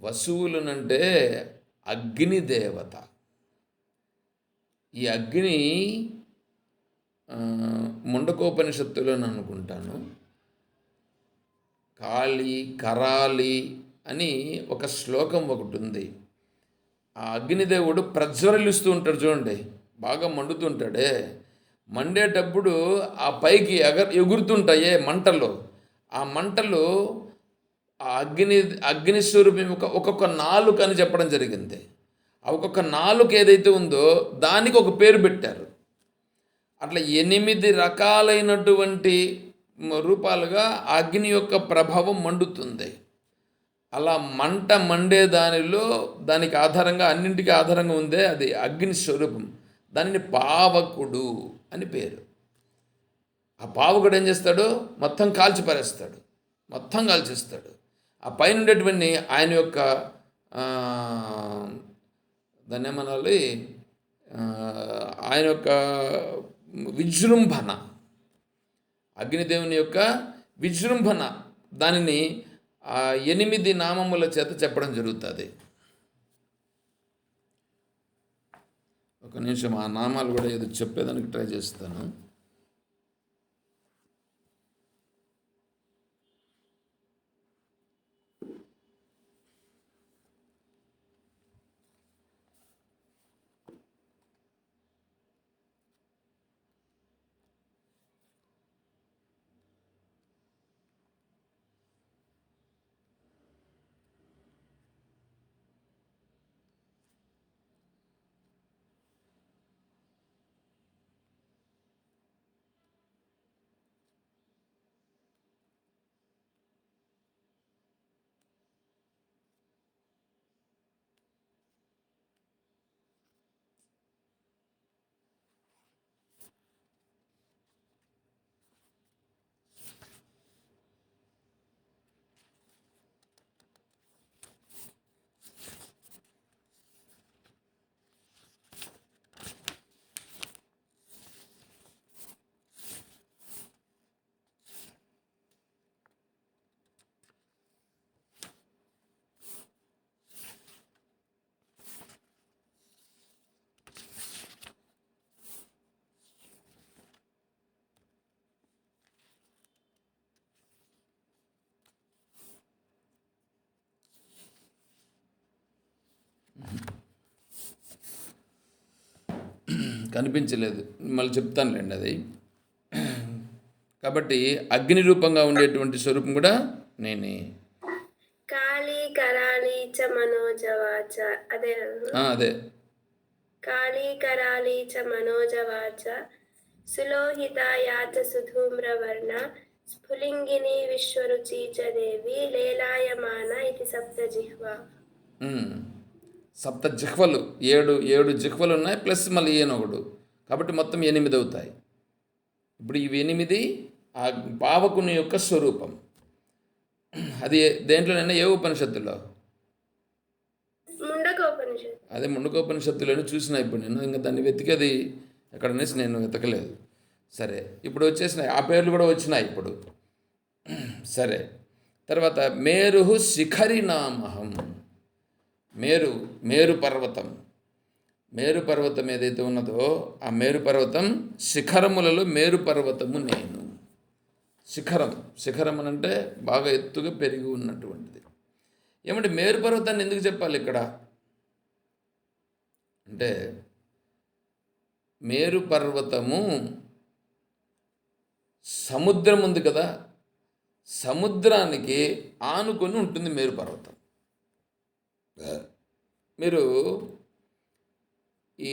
S1: వసువులనంటే అగ్నిదేవత. ఈ అగ్ని ముండకోపనిషత్తులోని అనుకుంటాను, కాళి కరాలి అని ఒక శ్లోకం ఒకటి ఉంది. ఆ అగ్నిదేవుడు ప్రజ్వరలిస్తూ ఉంటాడు చూడండి, బాగా మండుతుంటాడే, మండేటప్పుడు ఆ పైకి ఎగురుతుంటాయే మంటలు, ఆ మంటలు ఆ అగ్నిస్వరూపం ఒక్కొక్క నాలుక అని చెప్పడం జరిగింది. ఆ ఒక్కొక్క నాలుక ఏదైతే ఉందో దానికి ఒక పేరు పెట్టారు. అట్లా 8 రకాలైనటువంటి రూపాలుగా ఆ అగ్ని యొక్క ప్రభావం మండుతుంది. అలా మంట మండే దానిలో దానికి ఆధారంగా, అన్నింటికీ ఆధారంగా ఉందే అది అగ్ని స్వరూపం. దానిని పావకుడు అని పేరు. ఆ పావకుడు ఏం చేస్తాడు? మొత్తం కాల్చిపారేస్తాడు, మొత్తం కాల్చిస్తాడు. ఆ పైన ఉండేటువంటి ఆయన యొక్క దాన్ని ఏమనాలి, ఆయన యొక్క విజృంభణ, అగ్నిదేవుని యొక్క విజృంభణ, దానిని 8 నామముల చేత చెప్పడం జరుగుతుంది. ఒక నిమిషం ఆ నామాలు కూడా ఏదో చెప్పేదానికి ట్రై చేస్తాను. కనిపించలేదు, మళ్ళీ చెప్తానులేండి అది. కాబట్టి అగ్ని రూపంగా ఉండేటువంటి స్వరూపం కూడా నేనే.
S2: కాళీ కరాళీ చ మనోజవాచ, అదే
S1: అదే.
S2: కాళీ కరాళీ చ మనోజవాచ సులోహితాయాచ సుధూమ్రవర్ణ స్ఫులింగిని విశ్వరుచి చ దేవి లేలాయమాన ఇది సప్తజిహ్వా.
S1: సప్త జిహ్వలు, 7 జిహ్వలు ఉన్నాయి, ప్లస్ మళ్ళీ ఈయనొకడు, కాబట్టి మొత్తం 8 అవుతాయి. ఇప్పుడు ఇవి 8 ఆ పావకుని యొక్క స్వరూపం. అది దేంట్లోనైనా ఏ ఉపనిషత్తులో? అదే ముండకోపనిషత్తులోనే చూసిన. ఇప్పుడు నేను ఇంకా దాన్ని వెతికేది ఎక్కడనేసి నేను వెతకలేదు. సరే, ఇప్పుడు వచ్చేసినాయి, ఆ పేర్లు కూడా వచ్చినాయి ఇప్పుడు. సరే, తర్వాత మేరు శిఖరినామహం. మేరు పర్వతం, మేరు పర్వతం ఏదైతే ఉన్నదో ఆ మేరు పర్వతం శిఖరములలో మేరు పర్వతము నేను. శిఖరం అని అంటే బాగా ఎత్తుగా పెరిగి ఉన్నటువంటిది. ఏమంటే మేరు పర్వతాన్ని ఎందుకు చెప్పాలి ఇక్కడ అంటే, మేరు పర్వతము సముద్రం ఉంది కదా, సముద్రానికి ఆనుకొని ఉంటుంది మేరు పర్వతం. మీరు ఈ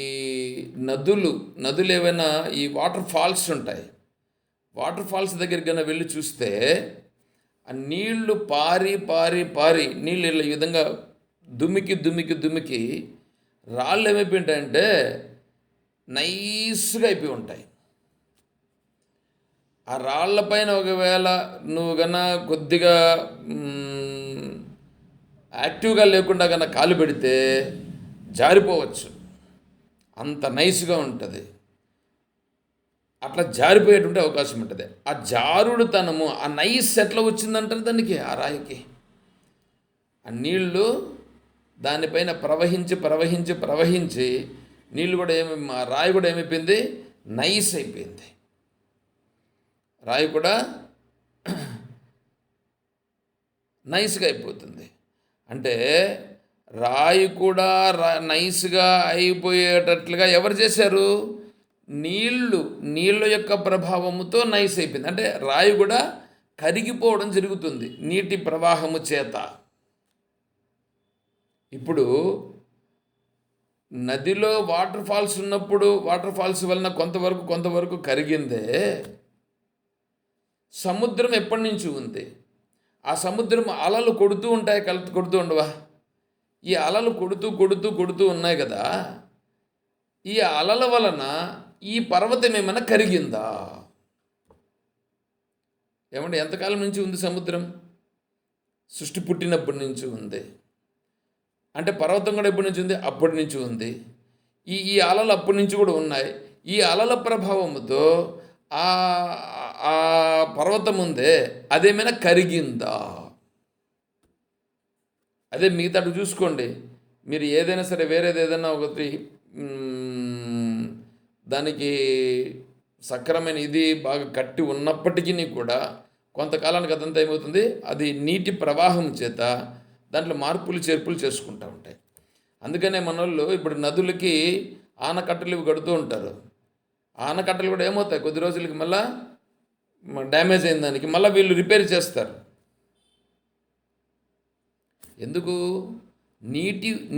S1: నదులు ఏవైనా ఈ వాటర్ ఫాల్స్ ఉంటాయి, వాటర్ ఫాల్స్ దగ్గరికి కన్నా వెళ్ళి చూస్తే ఆ నీళ్లు పారి నీళ్ళు ఈ విధంగా దుమికి రాళ్ళు ఏమైపోయి ఉంటాయంటే నైస్గా అయిపోయి ఉంటాయి. ఆ రాళ్లపైన ఒకవేళ నువ్వు కన్నా కొద్దిగా యాక్టివ్గా లేకుండా కన్నా కాలు పెడితే జారిపోవచ్చు. అంత నైస్గా ఉంటుంది. అట్లా జారిపోయేటువంటి అవకాశం ఉంటుంది. ఆ జారుడుతనము, ఆ నైస్ ఎట్లా వచ్చిందంటారు దానికి, ఆ రాయికి ఆ నీళ్లు దానిపైన ప్రవహించి నీళ్ళు కూడా ఆ రాయి కూడా ఏమైపోయింది, నైస్ అయిపోయింది. రాయి కూడా నైస్గా అయిపోతుంది. అంటే రాయి కూడా నైస్గా అయిపోయేటట్లుగా ఎవరు చేశారు, నీళ్ళ యొక్క ప్రభావముతో నైస్ అయిపోయింది. అంటే రాయి కూడా కరిగిపోవడం జరుగుతుంది నీటి ప్రవాహము చేత. ఇప్పుడు నదిలో వాటర్ ఫాల్స్ ఉన్నప్పుడు వాటర్ ఫాల్స్ వలన కొంతవరకు కరిగిందే, సముద్రం ఎప్పటి నుంచి ఉంది, ఆ సముద్రం అలలు కొడుతూ ఉంటాయి, కొడుతూ ఉండవా, ఈ అలలు కొడుతూ ఉన్నాయి కదా, ఈ అలల వలన ఈ పర్వతం ఏమైనా కరిగిందా? ఏమంటే ఎంతకాలం నుంచి ఉంది సముద్రం? సృష్టి పుట్టినప్పటి నుంచి ఉంది. అంటే పర్వతం కూడా ఎప్పటి నుంచి ఉంది? అప్పటి నుంచి ఉంది. ఈ అలలు అప్పటి నుంచి కూడా ఉన్నాయి. ఈ అలల ప్రభావంతో ఆ పర్వతం ఉందే అదేమైనా కరిగిందా? అదే మిగతా చూసుకోండి, మీరు ఏదైనా సరే వేరేది ఏదైనా ఒకటి దానికి సక్రమైన ఇది బాగా కట్టి ఉన్నప్పటికీ కూడా కొంతకాలానికి అదంతా ఏమవుతుంది, అది నీటి ప్రవాహం చేత దాంట్లో మార్పులు చేర్పులు చేసుకుంటూ ఉంటాయి. అందుకనే మన వాళ్ళు ఇప్పుడు నదులకి ఆనకట్టలు ఇవి కడుతూ ఉంటారు. ఆనకట్టలు కూడా ఏమవుతాయి, కొద్ది రోజులకి మళ్ళీ డ్యామేజ్ అయిన దానికి మళ్ళీ వీళ్ళు రిపేర్ చేస్తారు. ఎందుకు?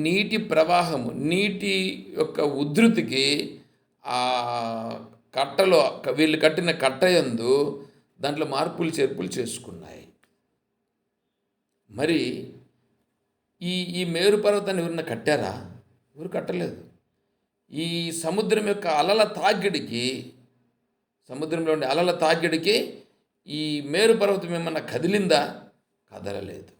S1: నీటి ప్రవాహము, నీటి యొక్క ఉధృతికి ఆ కట్టలో వీళ్ళు కట్టిన కట్ట యందు దాంట్లో మార్పులు చేర్పులు చేసుకున్నాయి. మరి ఈ మేరు పర్వతాన్ని ఎవరన్నా కట్టారా? ఎవరు కట్టలేదు. ఈ సముద్రం యొక్క అలల తాకిడికి, సముద్రంలో ఉండే అలల తాకిడికి ఈ మేరు పర్వతం ఏమన్నా కదిలిందా? కదలలేదు.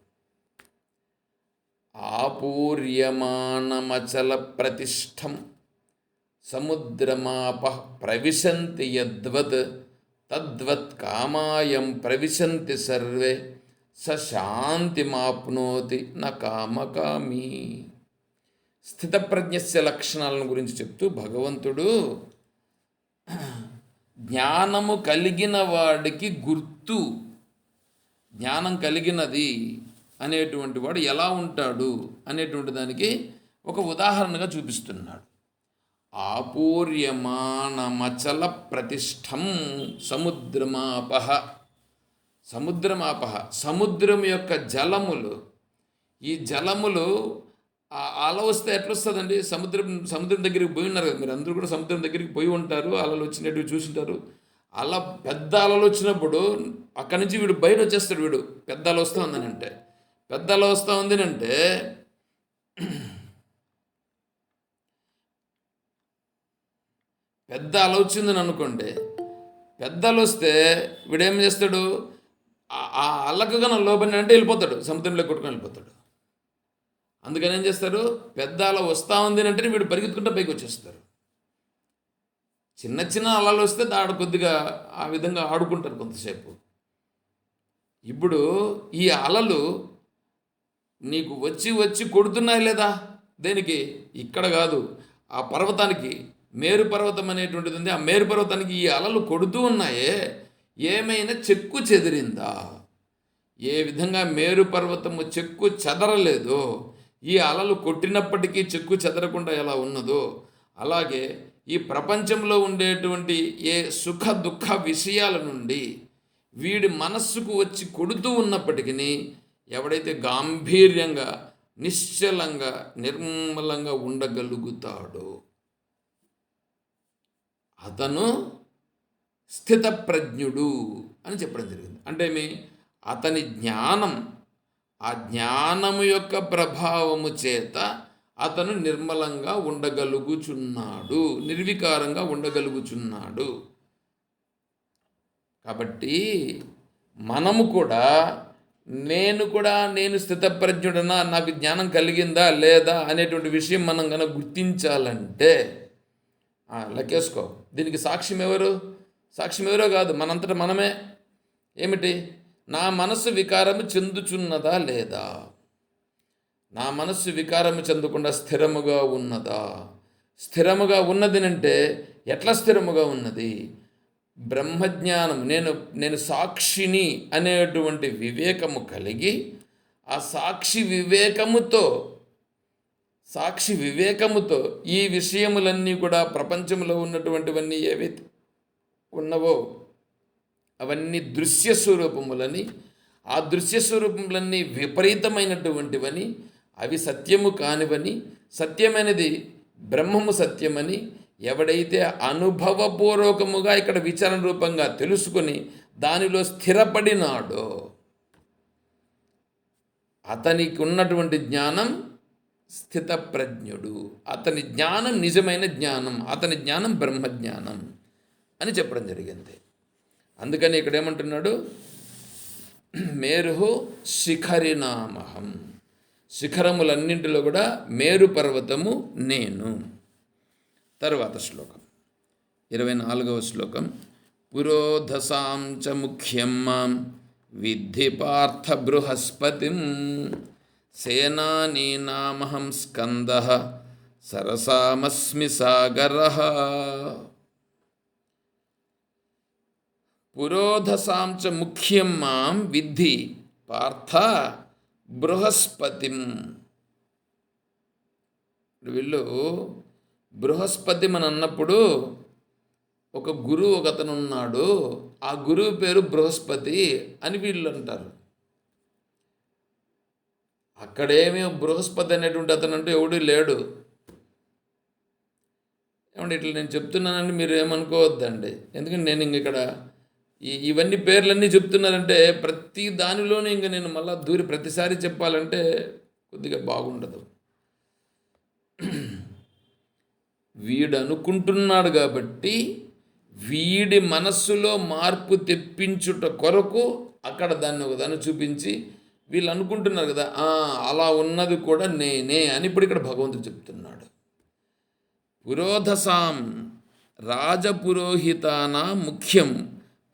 S1: ఆపూర్యమానమచల ప్రతిష్టం సముద్రమాప ప్రవిశంతి యద్వత్ తద్వత్ కామాయం ప్రవిశంతి సర్వే శాంతిమాప్నోతి న కామకామి. స్థితప్రజ్ఞస్య లక్షణాలను గురించి చెప్తూ భగవంతుడు జ్ఞానము కలిగిన వాడికి గుర్తు, జ్ఞానం కలిగినది అనేటువంటి వాడు ఎలా ఉంటాడు అనేటువంటి దానికి ఒక ఉదాహరణగా చూపిస్తున్నాడు. ఆపూర్యమానమచల ప్రతిష్టం సముద్రమాపహ. సముద్రం యొక్క జలములు, ఈ జలములు అల వస్తే ఎట్లా వస్తుందండి? సముద్రం దగ్గరికి పోయి ఉన్నారు కదా మీరు అందరూ కూడా, సముద్రం దగ్గరికి పోయి ఉంటారు, అలలు వచ్చినట్టు చూసింటారు. అలా పెద్ద అలలు వచ్చినప్పుడు అక్కడి నుంచి వీడు బయట వచ్చేస్తాడు. వీడు పెద్ద అల వస్తూ ఉందని అంటే, పెద్ద అల వస్తూ ఉంది అంటే పెద్ద అల వచ్చిందని అనుకోండి, పెద్ద అల వస్తే వీడేం చేస్తాడు, ఆ అల్లకు కన్నా లోపల అంటే వెళ్ళిపోతాడు, సముద్రంలో కొట్టుకొని వెళ్ళిపోతాడు. అందుకని ఏం చేస్తారు, పెద్ద అల వస్తూ ఉంది అంటే వీడు పరిగెత్తుకుంటే పైకి వచ్చేస్తారు. చిన్న అలలు వస్తే దాడు కొద్దిగా ఆ విధంగా ఆడుకుంటారు కొంతసేపు. ఇప్పుడు ఈ అలలు నీకు వచ్చి కొడుతున్నాయి లేదా? దేనికి? ఇక్కడ కాదు, ఆ పర్వతానికి, మేరు పర్వతం అనేటువంటిది ఉంది, ఆ మేరు పర్వతానికి ఈ అలలు కొడుతూ ఉన్నాయే, ఏమైనా చెక్కు చెదిరిందా? ఏ విధంగా మేరు పర్వతము చెక్కు చెదరలేదో, ఈ అలలు కొట్టినప్పటికీ చెక్కు చెదరకుండా ఎలా ఉన్నదో, అలాగే ఈ ప్రపంచంలో ఉండేటువంటి ఏ సుఖ దుఃఖ విషయాల నుండి వీడి మనస్సుకు వచ్చి కొడుతూ ఉన్నప్పటికీ ఎవడైతే గాంభీర్యంగా, నిశ్చలంగా, నిర్మలంగా ఉండగలుగుతాడో అతను స్థితప్రజ్ఞుడు అని చెప్పడం జరిగింది. అంటే అతని జ్ఞానం, ఆ జ్ఞానము యొక్క ప్రభావము చేత అతను నిర్మలంగా ఉండగలుగుచున్నాడు, నిర్వికారంగా ఉండగలుగుచున్నాడు. కాబట్టి మనము కూడా నేను స్థితప్రజ్ఞుడనా, నాకు జ్ఞానం కలిగిందా లేదా అనేటువంటి విషయం మనం కనుక గుర్తించాలంటే లెక్కేసుకో. దీనికి సాక్ష్యం ఎవరు? సాక్ష్యం ఎవరో కాదు, మనంతట మనమే. ఏమిటి? నా మనస్సు వికారము చెందుచున్నదా లేదా? నా మనస్సు వికారము చెందకుండా స్థిరముగా ఉన్నదా? స్థిరముగా ఉన్నది అంటే ఎట్లా స్థిరముగా ఉన్నది? బ్రహ్మజ్ఞానం, నేను సాక్షిని అనేటువంటి వివేకము కలిగి, ఆ సాక్షి వివేకముతో ఈ విషయములన్నీ కూడా ప్రపంచంలో ఉన్నటువంటివన్నీ ఏవైతే ఉన్నవో అవన్నీ దృశ్య స్వరూపములని, ఆ దృశ్య స్వరూపములన్నీ విపరీతమైనటువంటివని, అవి సత్యము కానివని, సత్యమైనది బ్రహ్మము సత్యమని ఎవడైతే అనుభవపూర్వకముగా ఇక్కడ విచారణ రూపంగా తెలుసుకొని దానిలో స్థిరపడినాడో అతనికి ఉన్నటువంటి జ్ఞానం స్థితప్రజ్ఞుడు. అతని జ్ఞానం నిజమైన జ్ఞానం, అతని జ్ఞానం బ్రహ్మజ్ఞానం అని చెప్పడం జరిగింది. అందుకని ఇక్కడ ఏమంటున్నాడు? మేరు శిఖరినామహం, శిఖరములన్నింటిలో కూడా మేరు పర్వతము నేను. తరువాత శ్లోకం 24వ శ్లోకం. పురోధసాం చ ముఖ్యం మాం విద్ధి పార్థ బృహస్పతిం సేనానీనామహం స్కందః సరసామస్మి సాగరః. పురోధసాం చ ముఖ్యం మాం విద్ధి పార్థ బృహస్పతిం. వీళ్ళు బృహస్పతి అని అన్నప్పుడు ఒక గురువు ఒకతను ఉన్నాడు, ఆ గురువు పేరు బృహస్పతి అని వీళ్ళు అంటారు. అక్కడేమీ బృహస్పతి అనేటువంటి అతను అంటూ ఎవడూ లేడు. ఏమంటే ఇట్లా నేను చెప్తున్నానని మీరు ఏమనుకోవద్దండి. ఎందుకంటే నేను ఇంక ఇక్కడ ఇవన్నీ పేర్లన్నీ చెప్తున్నారంటే ప్రతి దానిలోనూ ఇంక నేను మళ్ళా దూరి ప్రతిసారి చెప్పాలంటే కొద్దిగా బాగుండదు. వీడు అనుకుంటున్నాడు కాబట్టి వీడి మనస్సులో మార్పు తెప్పించుట కొరకు అక్కడ దాన్ని ఒకదాన్ని చూపించి వీళ్ళు అనుకుంటున్నారు కదా, అలా ఉన్నది కూడా నేనే అని ఇప్పుడు ఇక్కడ భగవంతుడు చెప్తున్నాడు. పురోధసాం రాజపురోహితానా ముఖ్యం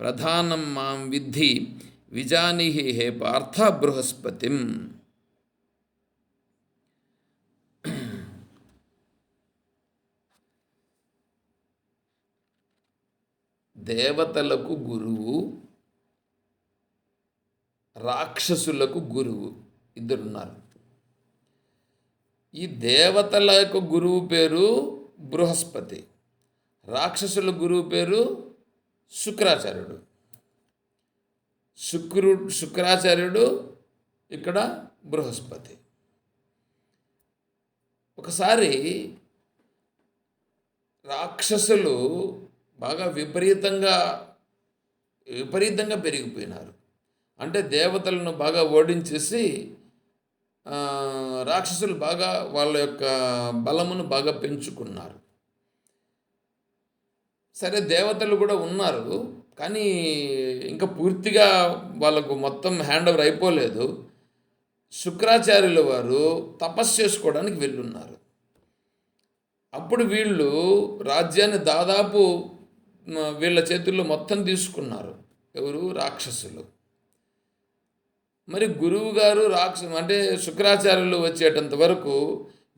S1: ప్రధానం మాం విద్ధి విజానిహి హే పార్థ బృహస్పతిం. దేవతలకు గురువు, రాక్షసులకు గురువు ఇద్దరున్నారు. ఈ దేవతల యొక్క గురువు పేరు బృహస్పతి, రాక్షసుల గురువు పేరు శుక్రాచార్యుడు. శుక్రాచార్యుడు ఇక్కడ బృహస్పతి. ఒకసారి రాక్షసులు బాగా విపరీతంగా పెరిగిపోయినారు. అంటే దేవతలను బాగా ఓడించేసి రాక్షసులు బాగా వాళ్ళ యొక్క బలమును బాగా పెంచుకున్నారు. సరే, దేవతలు కూడా ఉన్నారు, కానీ ఇంకా పూర్తిగా వాళ్ళకు మొత్తం హ్యాండ్ ఓవర్ అయిపోలేదు. శుక్రాచార్యుల వారు తపస్సు చేసుకోవడానికి వెళ్ళున్నారు. అప్పుడు వీళ్ళు రాజ్యాన్ని దాదాపు వీళ్ళ చేతుల్లో మొత్తం తీసుకున్నారు. ఎవరు? రాక్షసులు. మరి గురువు గారు అంటే శుక్రాచార్యులు వచ్చేటంత వరకు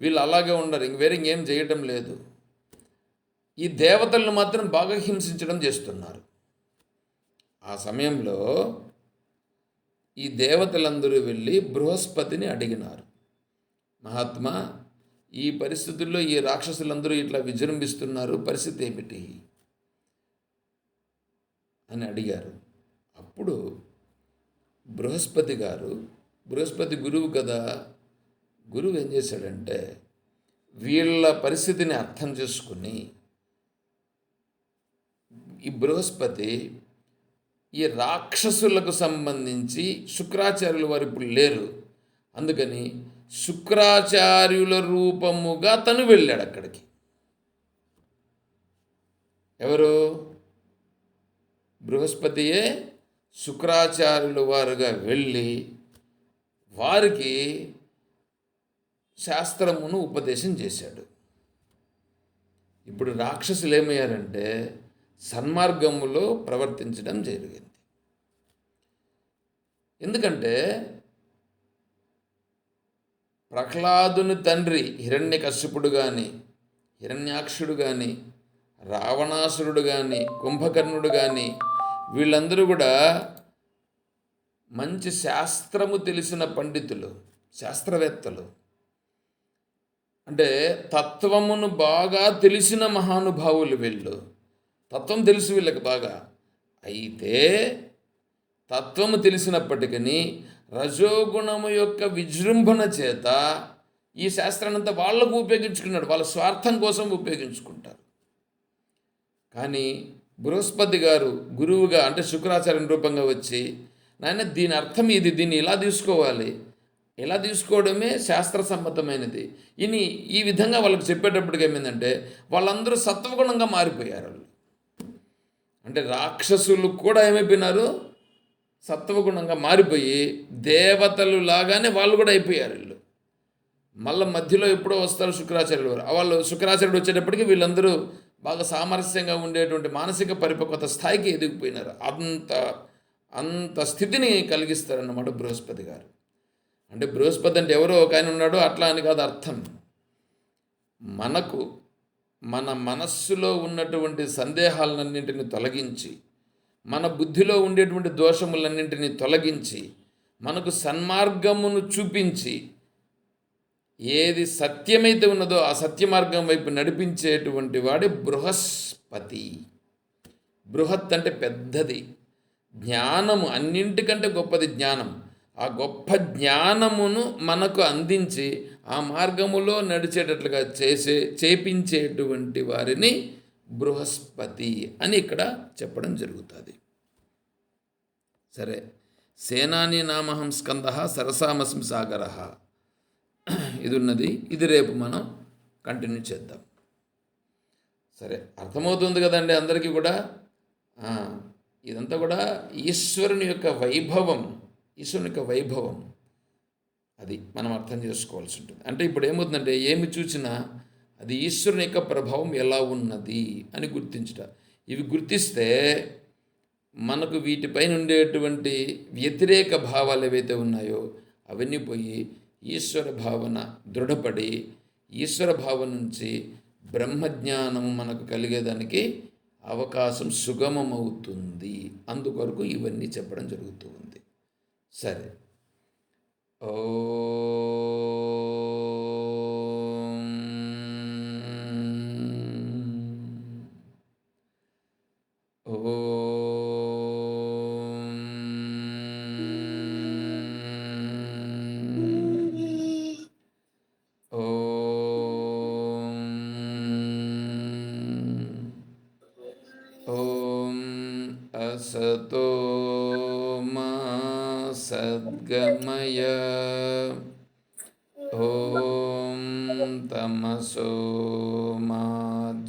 S1: వీళ్ళు అలాగే ఉండరు, ఇంకేం చేయటం లేదు. ఈ దేవతలను మాత్రం బాగా హింసించడం చేస్తున్నారు. ఆ సమయంలో ఈ దేవతలందరూ వెళ్ళి బృహస్పతిని అడిగినారు, మహాత్మా, ఈ పరిస్థితుల్లో ఈ రాక్షసులందరూ ఇట్లా విజృంభిస్తున్నారు, పరిస్థితి ఏమిటి అని అడిగారు. అప్పుడు బృహస్పతి గురువు కదా, గురువు ఏం చేశాడంటే వీళ్ళ పరిస్థితిని అర్థం చేసుకుని ఈ బృహస్పతి ఈ రాక్షసులకు సంబంధించి శుక్రాచార్యుల వారు ఇప్పుడు లేరు, అందుకని శుక్రాచార్యుల రూపముగా తను వెళ్ళాడు అక్కడికి. ఎవరు? బృహస్పతియే శుక్రాచార్యుల వారుగా వెళ్ళి వారికి శాస్త్రమును ఉపదేశం చేశాడు. ఇప్పుడు రాక్షసులు ఏమయ్యారంటే సన్మార్గములో ప్రవర్తించడం జరిగింది. ఎందుకంటే ప్రహ్లాదుని తండ్రి హిరణ్యకశ్యపుడు కానీ, హిరణ్యాక్షుడు కానీ, రావణాసురుడు కానీ, కుంభకర్ణుడు కానీ, వీళ్ళందరూ కూడా మంచి శాస్త్రము తెలిసిన పండితులు, శాస్త్రవేత్తలు. అంటే తత్వమును బాగా తెలిసిన మహానుభావులు వీళ్ళు. తత్వం తెలుసు వీళ్ళకి బాగా. అయితే తత్వము తెలిసినప్పటికీ రజోగుణము యొక్క విజృంభణ చేత ఈ శాస్త్రాన్నంతా వాళ్లకు ఉపయోగించుకున్నాడు, వాళ్ళ స్వార్థం కోసం ఉపయోగించుకుంటారు. కానీ బృహస్పతి గారు గురువుగా అంటే శుక్రాచార్య రూపంగా వచ్చి, నాయన దీని అర్థం ఇది, దీన్ని ఇలా తీసుకోవాలి, ఇలా తీసుకోవడమే శాస్త్ర సమ్మతమైనది ఇని ఈ విధంగా వాళ్ళకి చెప్పేటప్పటికి ఏమైందంటే వాళ్ళందరూ సత్వగుణంగా మారిపోయారు. అంటే రాక్షసులు కూడా ఏమైపోయినారు, సత్వగుణంగా మారిపోయి దేవతలు లాగానే వాళ్ళు కూడా అయిపోయారు. వీళ్ళు మళ్ళీ మధ్యలో ఎప్పుడో వస్తారు శుక్రాచార్యులు వారు. వాళ్ళు శుక్రాచార్యుడు వచ్చేటప్పటికి వీళ్ళందరూ బాగా సామరస్యంగా ఉండేటువంటి మానసిక పరిపక్వత స్థాయికి ఎదిగిపోయినారు. అంత స్థితిని కలిగిస్తారన్నమాట బృహస్పతి గారు. అంటే బృహస్పతి అంటే ఎవరో ఒక ఆయన ఉన్నాడో అట్లా అని కాదు అర్థం. మనకు మన మనస్సులో ఉన్నటువంటి సందేహాలన్నింటిని తొలగించి, మన బుద్ధిలో ఉండేటువంటి దోషములన్నింటినీ తొలగించి, మనకు సన్మార్గమును చూపించి, ఏది సత్యమైతే ఉన్నదో ఆ సత్య మార్గం వైపు నడిపించేటువంటి వాడే బృహస్పతి. బృహత్ అంటే పెద్దది, జ్ఞానము అన్నింటికంటే గొప్పది జ్ఞానం. ఆ గొప్ప జ్ఞానమును మనకు అందించి ఆ మార్గములో నడిచేటట్లుగా చేపించేటువంటి వారిని బృహస్పతి అని ఇక్కడ చెప్పడం జరుగుతుంది. సరే, సేనాని నామహం స్కంద సరసామస్మి సాగర ఇది ఉన్నది. ఇది రేపు మనం కంటిన్యూ చేద్దాం. సరే, అర్థమవుతుంది కదండి అందరికీ కూడా. ఇదంతా కూడా ఈశ్వరుని యొక్క వైభవం, ఈశ్వరుని యొక్క వైభవం అది మనం అర్థం చేసుకోవాల్సి ఉంటుంది. అంటే ఇప్పుడు ఏమవుతుందంటే ఏమి చూసినా అది ఈశ్వరుని యొక్క ప్రభావం ఎలా ఉన్నది అని గుర్తించుట. ఇవి గుర్తిస్తే మనకు వీటిపైన ఉండేటువంటి వ్యతిరేక భావాలు ఏవైతే ఉన్నాయో అవన్నీ పోయి ఈశ్వర భావన దృఢపడి ఈశ్వర భావన నుంచి బ్రహ్మజ్ఞానము మనకు కలిగేదానికి అవకాశం సుగమమవుతుంది. అందుకొరకు ఇవన్నీ చెప్పడం జరుగుతూ ఉంది. సరే, असतो मा सद्गमय ॐ तमसो मा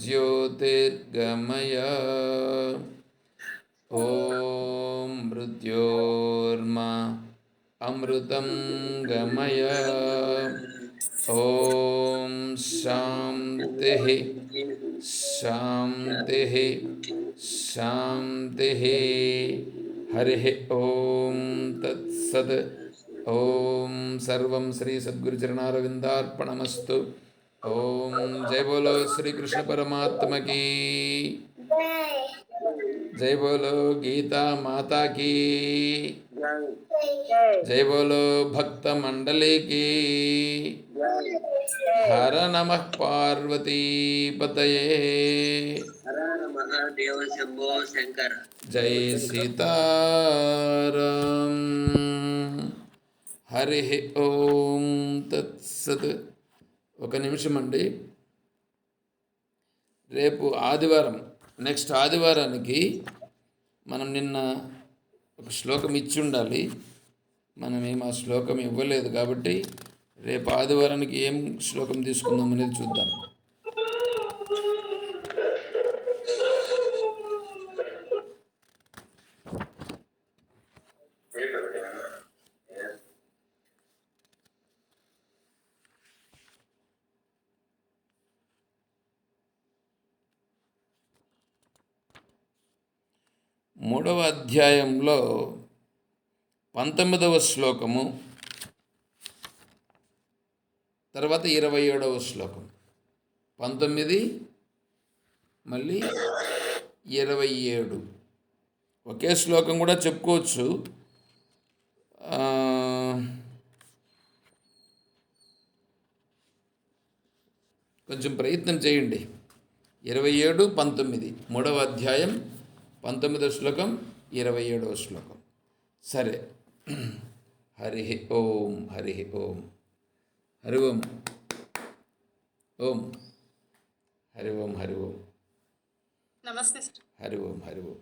S1: ज्योतिर्गमय ॐ मृत्योर्मा अमृतं गमय ॐ शान्तिः शान्तिः शान्तिः हरिः ॐ तत्सत् ॐ सर्वं श्री सद्गुरुचरणारविन्दार्पणमस्तु। ॐ जय बोलो श्री कृष्ण परमात्मा की जय, बोलो गीता माता की जय, बोलो भक्त मंडली की हर नमः पार्वती पतये महादेव शंभो शंकर जय सीताराम हरि ओम तत्सत्। ఒక నిమిషం అండి, రేపు ఆదివారం నెక్స్ట్ ఆదివారానికి మనం నిన్న ఒక శ్లోకం ఇచ్చి ఉండాలి, మనమేం ఆ శ్లోకం ఇవ్వలేదు కాబట్టి రేపు ఆదివారానికి ఏం శ్లోకం తీసుకుందాం అనేది చూద్దాం. 3వ అధ్యాయంలో 19వ శ్లోకము, తర్వాత 27వ శ్లోకం. 19 మళ్ళీ 27 ఒకే శ్లోకం కూడా చెప్పుకోవచ్చు. కొంచెం ప్రయత్నం చేయండి. 27, 19, 3వ అధ్యాయం 19వ శ్లోకం, 27వ శ్లోకం. సరే. హరి ఓం, హరి ఓం, హరి ఓం, ఓం, హరి ఓం, హరి ఓం,
S3: నమస్తే.
S1: హరి ఓం, హరి ఓం.